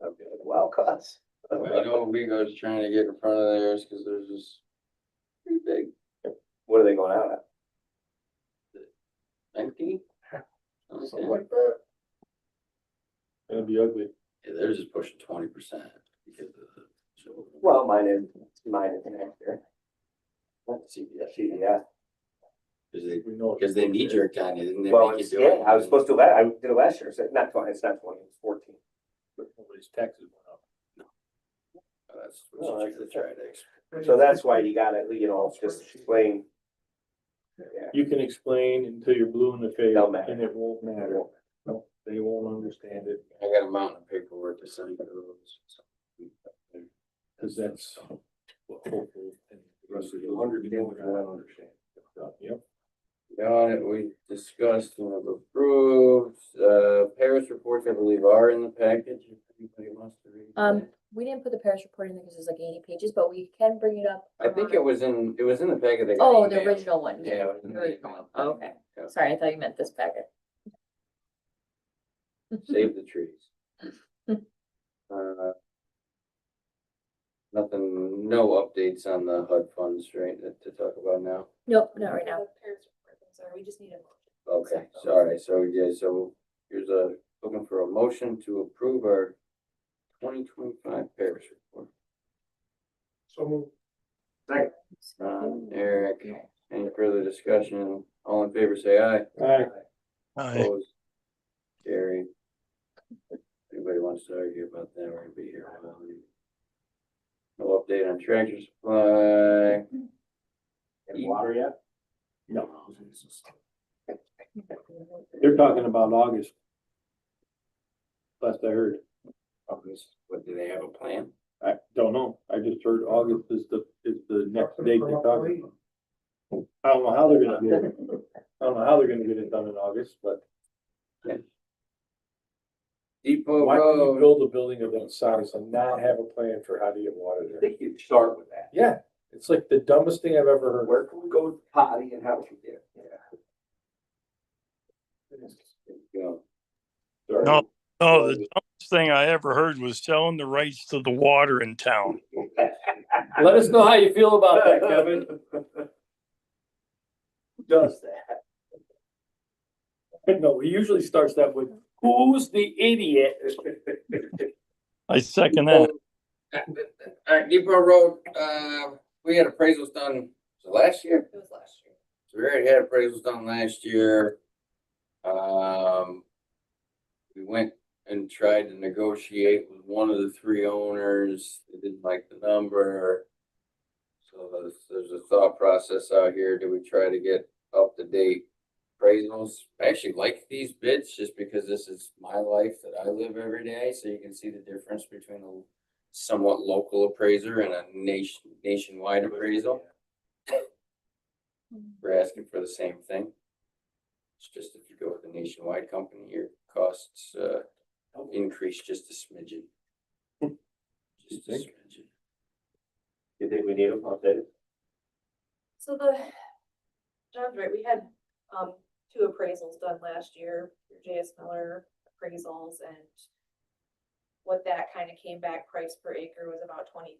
I'd be like, well, cuz. I know Vigo's trying to get in front of theirs, cause theirs is pretty big, What are they going out at? 19? Something like that. It'll be ugly. Yeah, theirs is pushing 20% because of the. Well, mine is next year. That's CDS. We know. Cause they knee jerked on you, didn't they? Well, make you it's, do yeah, it? I was supposed to, I did it last year, so not 20, it's not 20, it's 14. But nobody's taxes went up. Oh, that's No, what that's you the try to explain. So that's why you gotta, just explain. Yeah, You can explain until you're blue in the face Don't matter. and it won't matter. No, they won't understand it I got a mountain of paperwork to send to those. because that's what hopefully. and the rest of the 100 days, I don't understand. Yep. Got it, we discussed and have approved, Paris reports, I believe, are in the package, if anybody wants to read. that. We didn't put the parish report in there because it's like 80 pages, but we can bring it up. I think it was in the packet that got Oh, the emailed. original one. Yeah. it was in The the original email. one. Oh, okay. Yeah. Sorry, I thought you meant this packet. Save the trees. Nothing, no updates on the HUD funds, right, to talk about now? Nope, not right now. The parents report, I'm sorry, we just need a motion. Okay, sorry, so, yeah, so here's looking for a motion to approve our 2025 parish report. So Eric, any further discussion? All in favor, say aye. Aye. Opposed? Carried. Anybody wants to argue about that, we're gonna be here a while. No update on tractor supply. And water yet? No. They're talking about August. Last I heard. August, what, do they have a plan? I don't know. I just heard August is the next date they're talking about. I don't know how they're gonna do it. I don't know how they're gonna get it done in August, but Depot why can you Road, build a building of that size and not have a plan for how to get water I there? think you'd start with that. Yeah, it's like the dumbest thing I've ever heard. Where can we go with the potty and how can we get it? you know, Sorry. No, no, the dumbest thing I ever heard was selling the rights to the water in town. Let us know how you feel about that, Kevin. Who does that? No, he usually starts that with, who's the idiot? I second that. Alright, Depot Road, we had appraisals done, was it last year? It was last year. So we already had appraisals done last year. We went and tried to negotiate with one of the three owners, they didn't like the number. So there's a thought process out here, do we try to get up to date appraisals? I actually like these bids just because this is my life that I live every day, so you can see the difference between a somewhat local appraiser and a nationwide appraisal. We're asking for the same thing. It's just if you go with a nationwide company, your costs increase just a smidgen. Just a smidgen. You think we need them updated? So John's right, we had, 2 appraisals done last year, through J.S. Miller appraisals, and what that kind of came back price per acre was about 20,000,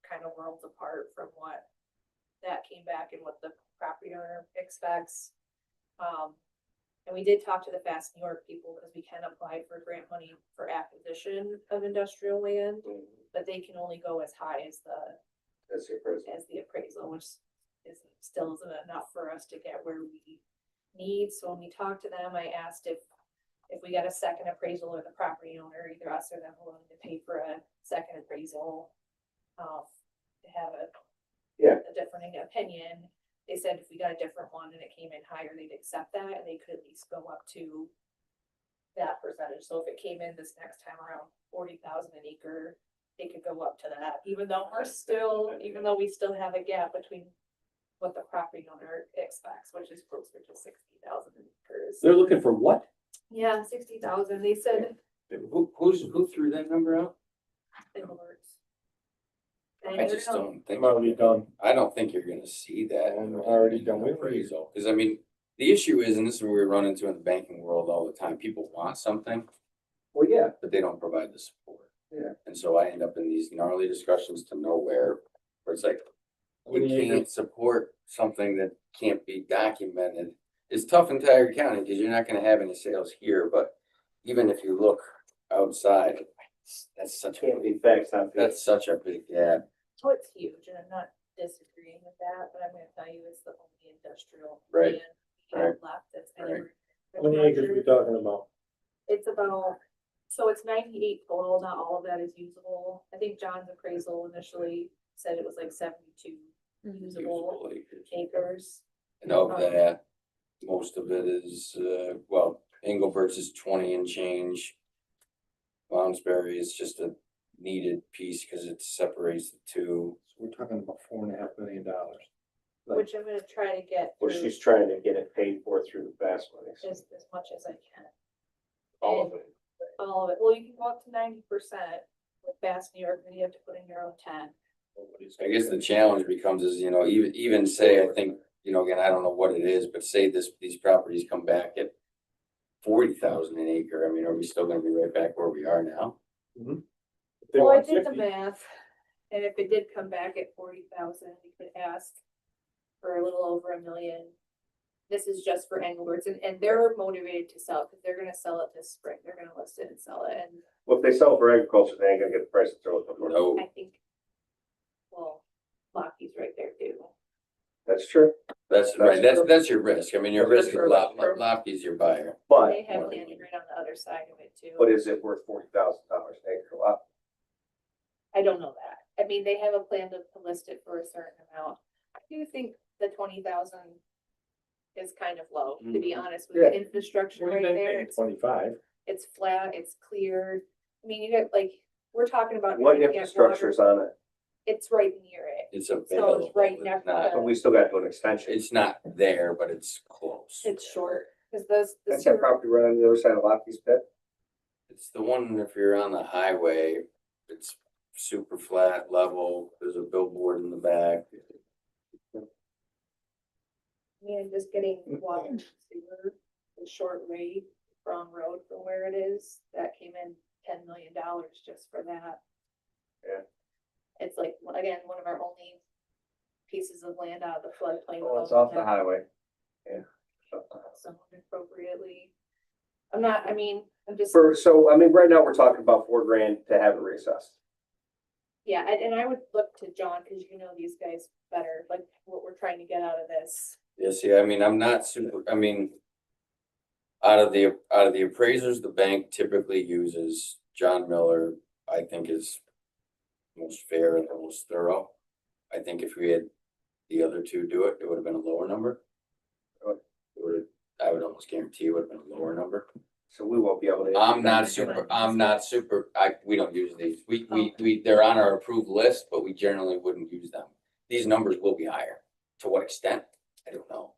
kind of worlds apart from what that came back and what the property owner expects. And we did talk to the Fast New York people because we can apply for grant money for acquisition of industrial land, but they can only go as high as That's your first. the appraisal, which is still isn't enough for us to get where we need. So when we talked to them, I asked if we got a second appraisal or the property owner, either us or them, willing to pay for a second appraisal, to have a different opinion. They said if we got a different one and it came in higher, they'd accept that and they could at least go up to that percentage. So if it came in this next time around 40,000 an acre, they could go up to that, even though we still have a gap between what the property owner expects, which is closer to 60,000 acres. They're looking for what? Yeah, 60,000, they said. Who threw that number out? in the works. I just don't think. I'm already done. I don't think you're gonna see that. I'm already done with it. Appraisal, because I mean, the issue is, and this is what we run into in the banking world all the time, people want something, Well, yeah, but they don't provide the support. Yeah. And so I end up in these gnarly discussions to nowhere, where it's like, we can't support something that can't be documented. It's tough in Tiger County, because you're not gonna have any sales here, but even if you look outside, that's such can't a, be facts on. that's such a big gap. So it's huge, and I'm not disagreeing with that, but I'm gonna tell you, it's the only industrial. Right, land we have left that's been right. How many acres are we talking about? It's about, so it's 98 total, not all of that is usable. I think John's appraisal initially said it was like 72 usable Usable acres. acres. And of that, most of it is, well, Engelbert's is 20 and change. Lounsbury is just a needed piece because it separates the two. So we're talking about $4.5 million. Which I'm gonna try to get Well, through she's trying to get it paid for through the fast money. as much as I can. All of it. All of it, well, you can go up to 90% with Fast New York, then you have to put in your own 10. I guess the challenge becomes is, you know, even say, I think, you know, again, I don't know what it is, but say these properties come back at 40,000 an acre. I mean, are we still gonna be right back where we are now? If they Well, I want did the 60, math, and if it did come back at 40,000, you could ask for a little over $1 million. This is just for Engelbert's, and they're motivated to sell, because they're gonna sell it this spring, they're gonna list it and sell it, and Well, if they sell for agriculture, they ain't gonna get the price that they're looking for. No, I think, well, Lockheed's right there too. That's true, that's right. That's your risk. I mean, your risk is That's true. Lofty's your buyer. but, They have land right on the other side of it too. but is it worth $40,000 an acre? Well, I don't know that. I mean, they have a plan to list it for a certain amount. I do think the 20,000 is kind of low, to be honest, with the infrastructure right there. It's 25. It's flat, it's clear. I mean, you get like, we're talking about. what trying to get infrastructure's water. on it? It's right near it. It's So available. it's right It's next not- to, But we still gotta do an extension. It's not there, but it's close. it's short, because those. the That's that sewer- property right on the other side of Lockheed's pit. It's the one, if you're on the highway, it's super flat, level, there's a billboard in the back. I mean, just getting water and sewer, the short rate from road from where it is, that came in $10 million just for that. Yeah. It's like, again, one of our only pieces of land out of the floodplain. Oh, it's off the highway. Someone appropriately. I'm not, I mean, I'm just, So, I mean, right now, we're talking about $4,000 to have it reassessed. yeah, and I would look to John, because you know these guys better, like what we're trying to get out of this. Yeah, see, I mean, I'm not super, I mean, out of the appraisers, the bank typically uses John Miller, I think is most fair and the most thorough. I think if we had the other two do it, it would have been a lower number. I would almost guarantee it would have been a lower number. So we won't be able to. I'm not super, we don't use these. They're on our approved list, but we generally wouldn't use them. These numbers will be higher. To what extent? I don't know.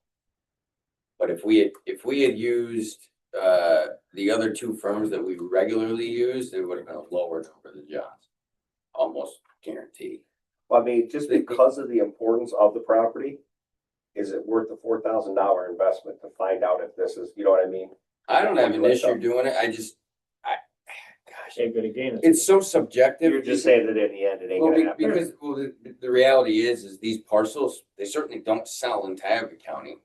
But if we had used, the other two firms that we regularly use, it would have been a lower number than John's. Almost guaranteed. Well, I mean, just because of the importance of the property, is it worth the $4,000 investment to find out if this is, you know what I mean? I don't have an issue doing it. Gosh, Ain't gonna gain us. it's so subjective. You're just saying that in the end, it ain't Well, gonna happen. because, the reality is these parcels, they certainly don't sell in Tioga County.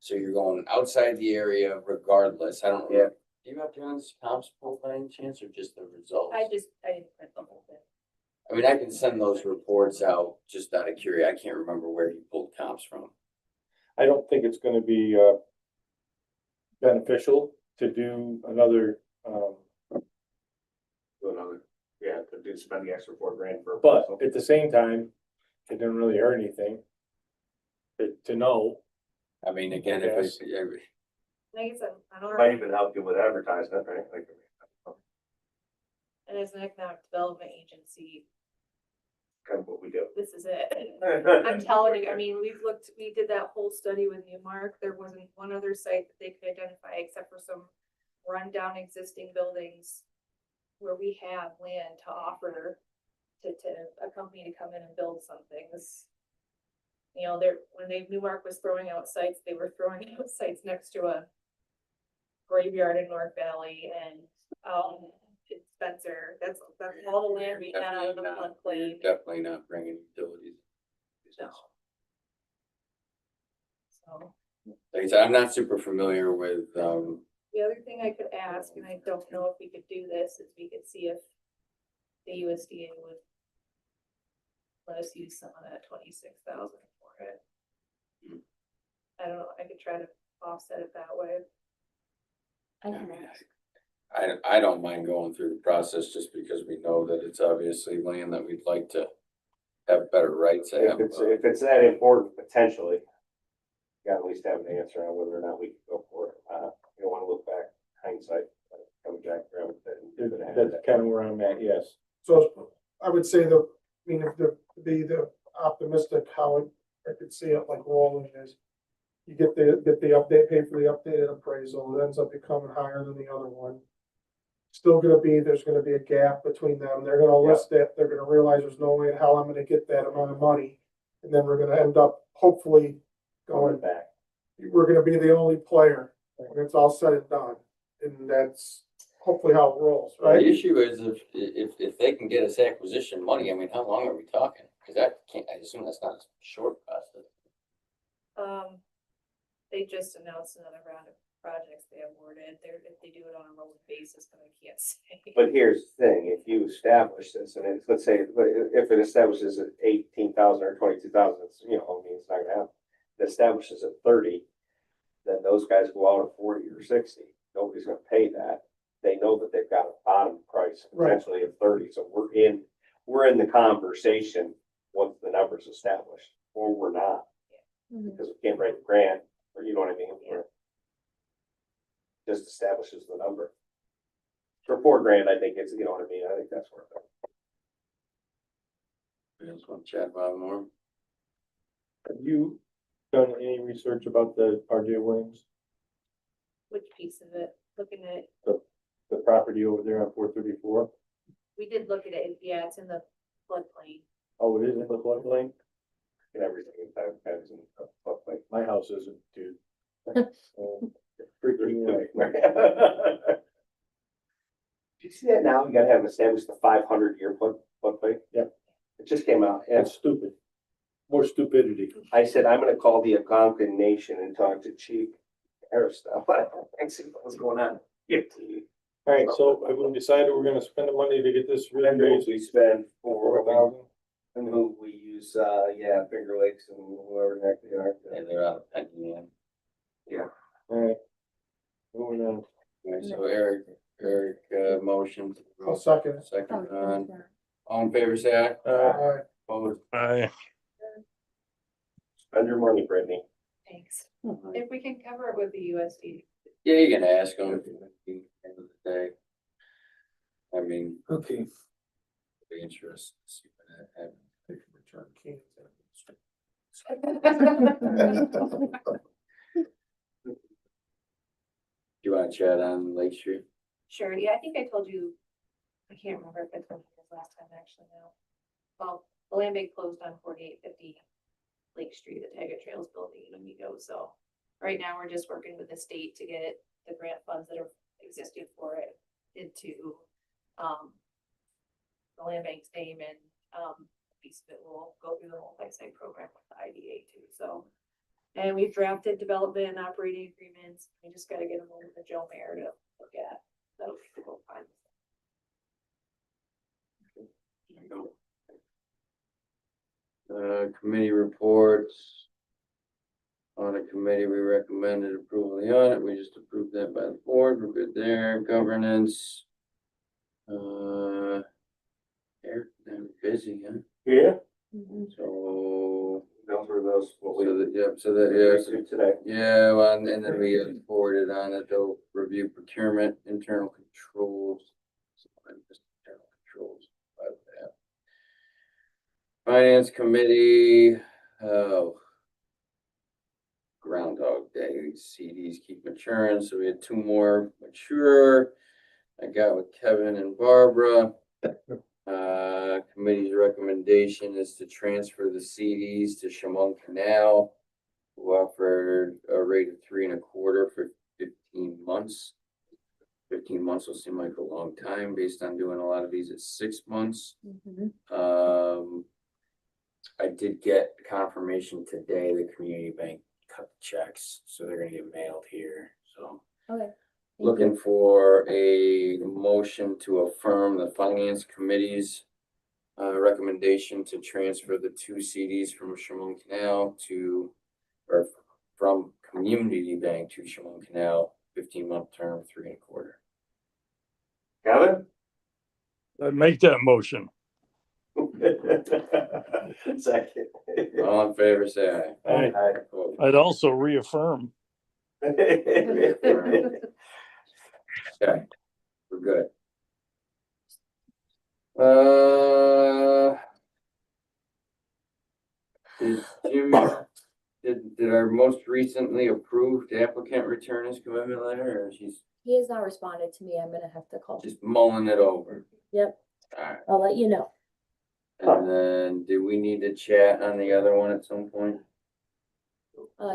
So you're going outside the area regardless. I don't know. Yeah. Do you have John's comps pulled by any chance or just the results? I didn't print the whole thing. I mean, I can send those reports out just out of curiosity. I can't remember where he pulled comps from. I don't think it's gonna be, beneficial to do another, Do another, yeah, to spend the extra $4,000 for. but at the same time, it didn't really hurt anything to know. I mean, again, if it's, Like I said, on our, Might even help you with advertisement, right? Like, and as an economic development agency, kind of what we do. this is it. I'm telling you, I mean, we did that whole study with Newmark, there wasn't one other site that they could identify except for some rundown existing buildings where we have land to offer to a company to come in and build something. This, you know, Newmark was throwing out sites, they were throwing out sites next to a graveyard in North Valley and, in Spencer, that's all the land we had on the floodplain. Definitely not bringing utilities. No. So, Like I said, I'm not super familiar with, the other thing I could ask, and I don't know if we could do this, is we could see if the USDA would let us use some of that 26,000 for it. I don't know, I could try to offset it that way. I I can mean, ask. I don't mind going through the process just because we know that it's obviously land that we'd like to have better rights to have. If it's that important, potentially, you gotta at least have an answer on whether or not we can go for it. You don't wanna look back hindsight, coming back around with it. That's kind of where I'm at, yes. So I would say if to be the optimistic, how I could see it like rolling is. You get the update, pay for the updated appraisal, it ends up becoming higher than the other one. There's gonna be a gap between them, they're gonna list it, they're gonna realize there's no way in hell I'm gonna get that amount of money. And then we're gonna end up hopefully Going going, back. we're gonna be the only player when it's all said and done. And that's hopefully how it rolls, The right? issue is if they can get us acquisition money, I mean, how long are we talking? Cause I assume that's not a short process. They just announced another round of projects they awarded, if they do it on a rolling basis, but I can't say. But here's the thing, if you establish this, and it's, let's say, if it establishes at 18,000 or 22,000, it's, you know, I mean, it's not gonna happen. It establishes at 30, then those guys go out at 40 or 60, nobody's gonna pay that. They know that they've got a bottom price Right. potentially of 30, so we're in the conversation once the number's established, or we're not, because we can't write the grant, or you know what I mean? We're- Just establishes the number. For $4,000, I think it's, you know what I mean, I think that's worth it. We just want to chat about it more. Have you done any research about the RJ Williams, Which piece of it, looking at, the property over there on 434? we did look at it, yeah, it's in the floodplain. Oh, it is in the floodplain? And everything in that is in the floodplain. My house isn't, dude. Freaking right. Do you see that now? You gotta have established the 500-year floodplain. Yeah. It just came out, and That's stupid. More stupidity. I said, I'm gonna call the Algonquin Nation and talk to Chief Harris stuff, and see what's going on. All right, so have we decided we're gonna spend the money to get this And reappraised? we spend for, 4,000? and who we use, yeah, Finger Lakes and whoever the heck they are. And they're out of penny, yeah. All right. Moving on. Alright, so Eric, motion. I'll second. Second, all in favor, say aye. Opposed? I, Spend your money, Brittany. Thanks. If we can cover it with the USD. Yeah, you can ask them at the end of the day. I mean, Okay. it'll be interesting to see what that happens. They can return cans. Do you wanna chat on Lake Street? Sure, yeah, I think I told you, I can't remember if I told you this last time actually now. Well, the land bank closed on 4850 Lake Street, the Taggart Trails building in Amigo, so. Right now, we're just working with the state to get the grant funds that are existing for it into, the land bank's name and, a piece of it will go through the multi-site program with the IDA too, so. And we've drafted development and operating agreements, we just gotta get them over to Joe Mayor to look at. That'll be the goal time. Committee reports. Audit committee, we recommended approval of the audit, we just approved that by the board, we're good there, governance. They're busy, huh? Yeah. So, Those were those, what we yeah, today. yeah, well, and then we forwarded on that they'll review procurement, internal controls. Internal controls, about that. Finance Committee, oh. Groundhog Day, CDs keep maturing, so we had two more mature. I got with Kevin and Barbara. Committee's recommendation is to transfer the CDs to Chemung Canal, who offered a rate of 3.25% for 15 months. 15 months will seem like a long time based on doing a lot of these at 6 months. I did get confirmation today, the community bank cut the checks, so they're gonna get mailed here, so. Okay. Looking for a motion to affirm the finance committee's recommendation to transfer the two CDs from Chemung Canal or from Community Bank to Chemung Canal, 15-month term, 3.25%. Kevin? Make that motion. Second. All in favor, say aye. Aye. Opposed? I'd also reaffirm. Okay, we're good. Did Jim, did our most recently approved applicant return his commitment letter, or she's He has not responded to me. I'm gonna have to call. just mulling it over? Yep, Alright, I'll let you know. and then do we need to chat on the other one at some point?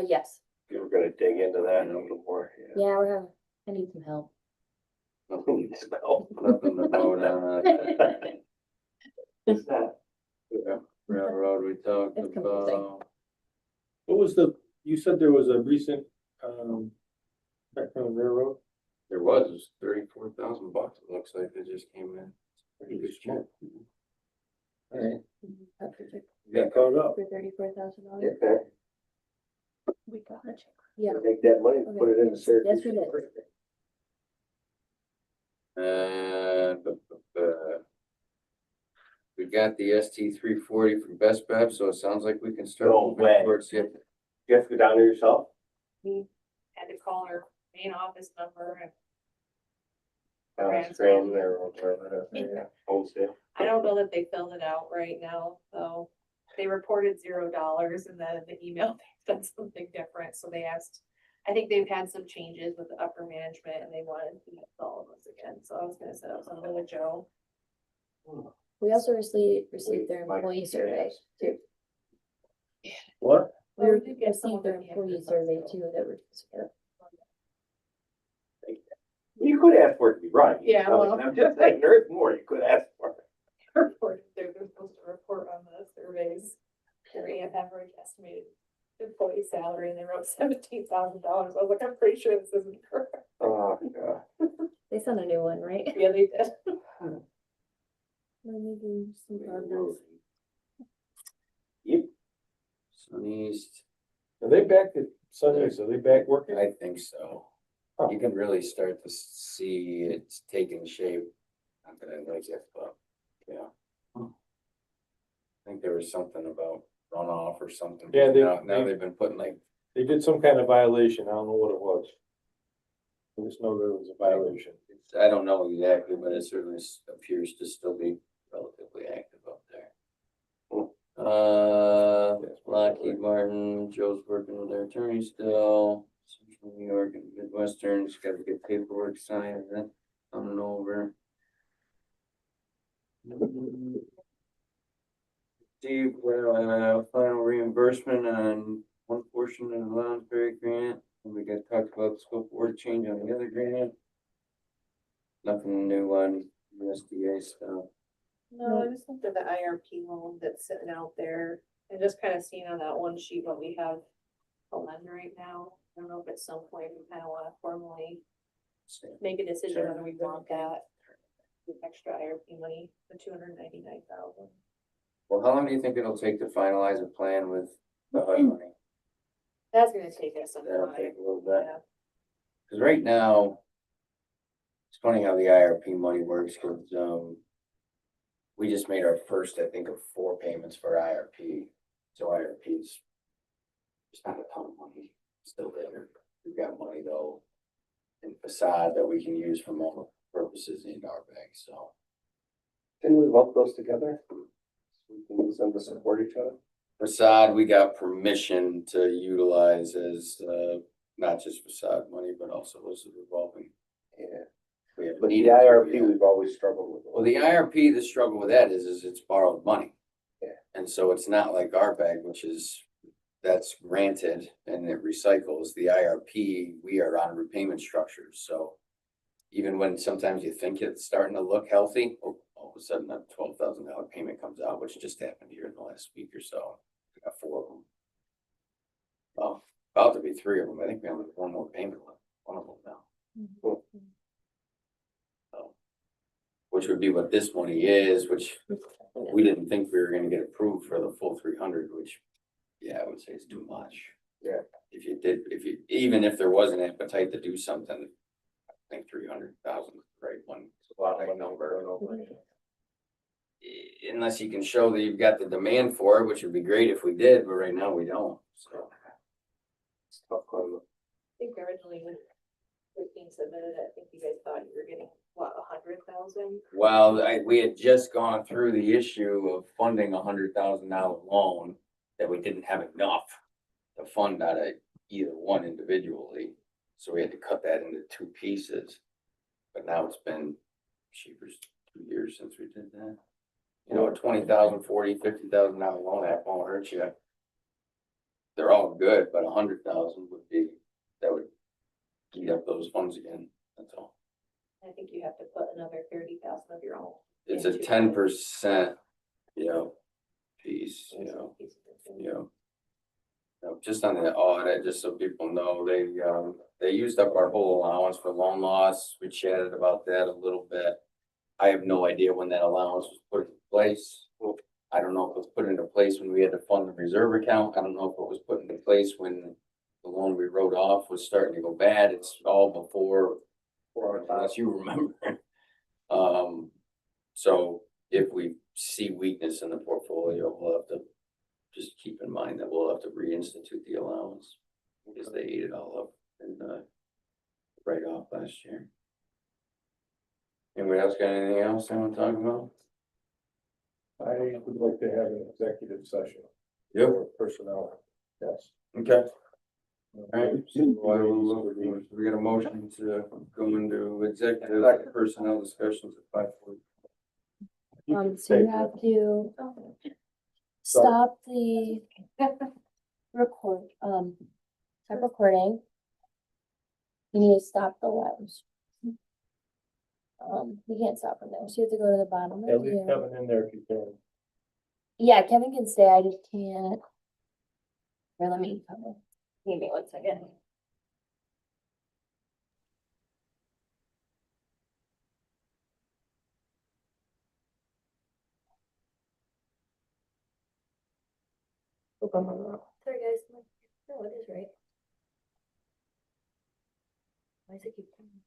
Yes. You were gonna dig into that a little more. Yeah, we're having, I need some help. Nothing to spell. Nothing to vote on. What's that? Railroad we talked It's confusing. about. What was you said there was a recent, back from the railroad? There was $34,000 it looks like it just came in. Pretty good check. Alright. Got caught up. For $34,000. Okay. We got a check. Yeah. Take that money, and put it in the Okay, yes, we did. We got the ST-340 from Best Bev, so it sounds like we can start. No moving way. towards it. You have to go down there yourself? We had to call our main office number and Scranton or whatever. Yeah. Homestead. I don't know that they filled it out right now, so they reported $0 and then in the email they said something different, so they asked. I think they've had some changes with the upper management and they wanted to meet with all of us again, so I was gonna set up something with Joe. We also received their employee survey too. What? We Well, we did get some received their of the employee campus survey also. too that were. You could ask for it to be right. Yeah, well. I'm just saying, there's more you could ask for. Reported, they're supposed to report on the surveys, their average estimated employee salary, and they wrote $17,000. I was like, I'm pretty sure this isn't correct. Oh, God. They sent a new one, right? Yeah, they did. Let me do some progress. Yep. Southeast, Are they back at Sundays? Are they back working? I think so. You can really start to see it's taking shape. Not that I like it, but yeah. I think there was something about runoff or something. Yeah, Now they've been putting like, They did some kind of violation. I don't know what it was. I just know there was a violation. I don't know exactly, but it certainly appears to still be relatively active up there. Lockheed Martin, Joe's working with their attorney still. Central New York and Midwestern, just gotta get paperwork signed and then coming over. Steve, final reimbursement on one portion of the voluntary grant. And we got talked about the scope of work change on the other grant. Nothing new on USDA stuff. No, I just looked at the IRP loan that's sitting out there and just kind of seeing on that one sheet what we have a lender right now. I don't know if at some point we kind of want to formally make a decision whether we want that. The extra IRP money, the 299,000. Well, how long do you think it'll take to finalize a plan with the HUD money? That's gonna take us some That'll time. take a little bit. Yeah. Cause right now, it's funny how the IRP money works, cause, we just made our first, I think, of 4 payments for IRP. So IRP's, it's not a ton of money, still there. We've got money though in facade that we can use for multiple purposes in our bank, so. Didn't we lump those together? We can use them to support each other. Facade, we got permission to utilize as, not just facade money, but also as a revolving. Yeah. We have But the needed to, IRP, yeah. we've always struggled with. Well, the IRP, the struggle with that is it's borrowed money. Yeah. And so it's not like our bag, which is, that's granted and it recycles. The IRP, we are on repayment structures, so. Even when sometimes you think it's starting to look healthy, all of a sudden a $12,000 payment comes out, which just happened here in the last week or so. We got 4 of them. Well, about to be 3 of them. I think we only have 1 more payment left, 1 of them now. So, which would be what this money is, which we didn't think we were gonna get approved for the full 300, which, yeah, I would say is too much. Yeah. Even if there was an appetite to do something, I think 300,000 is the right one. A lot of number. Unless you can show that you've got the demand for it, which would be great if we did, but right now we don't, so. It's a tough call. I think originally when it was being submitted, I think you guys thought you were getting, what, 100,000? Well, we had just gone through the issue of funding $100,000 loan that we didn't have enough to fund out of either one individually. So we had to cut that into 2 pieces. But now it's been, cheapers, 2 years since we did that. You know, a $20,000, $40,000, $50,000 loan app won't hurt you. They're all good, but 100,000 would be, that would eat up those funds again, that's all. I think you have to put another 30,000 of your own. It's a 10%, piece, just on the audit, just so people know, they used up our whole allowance for loan loss. We chatted about that a little bit. I have no idea when that allowance was put in place. I don't know if it was put into place when we had to fund the reserve account. I don't know if it was put into place when the loan we wrote off was starting to go bad. It's all before, unless you remember. So if we see weakness in the portfolio, we'll have to just keep in mind that we'll have to reinstitute the allowance because they ate it all up in the write-off last year. Anybody else got anything else they want to talk about? I would like to have an executive session. Yep. For personnel, yes. Okay. All right, so we got a motion to go into executive personnel discussions at 5:40. So you have to stop the stop recording. You need to stop the live. You can't stop from there, so you have to go to the bottom At of least here. Kevin in there if you can. Yeah, Kevin can stay, I just can't. Here, let me come in. Give me 1 second. Sorry, guys. No, it is right. Why does it keep coming?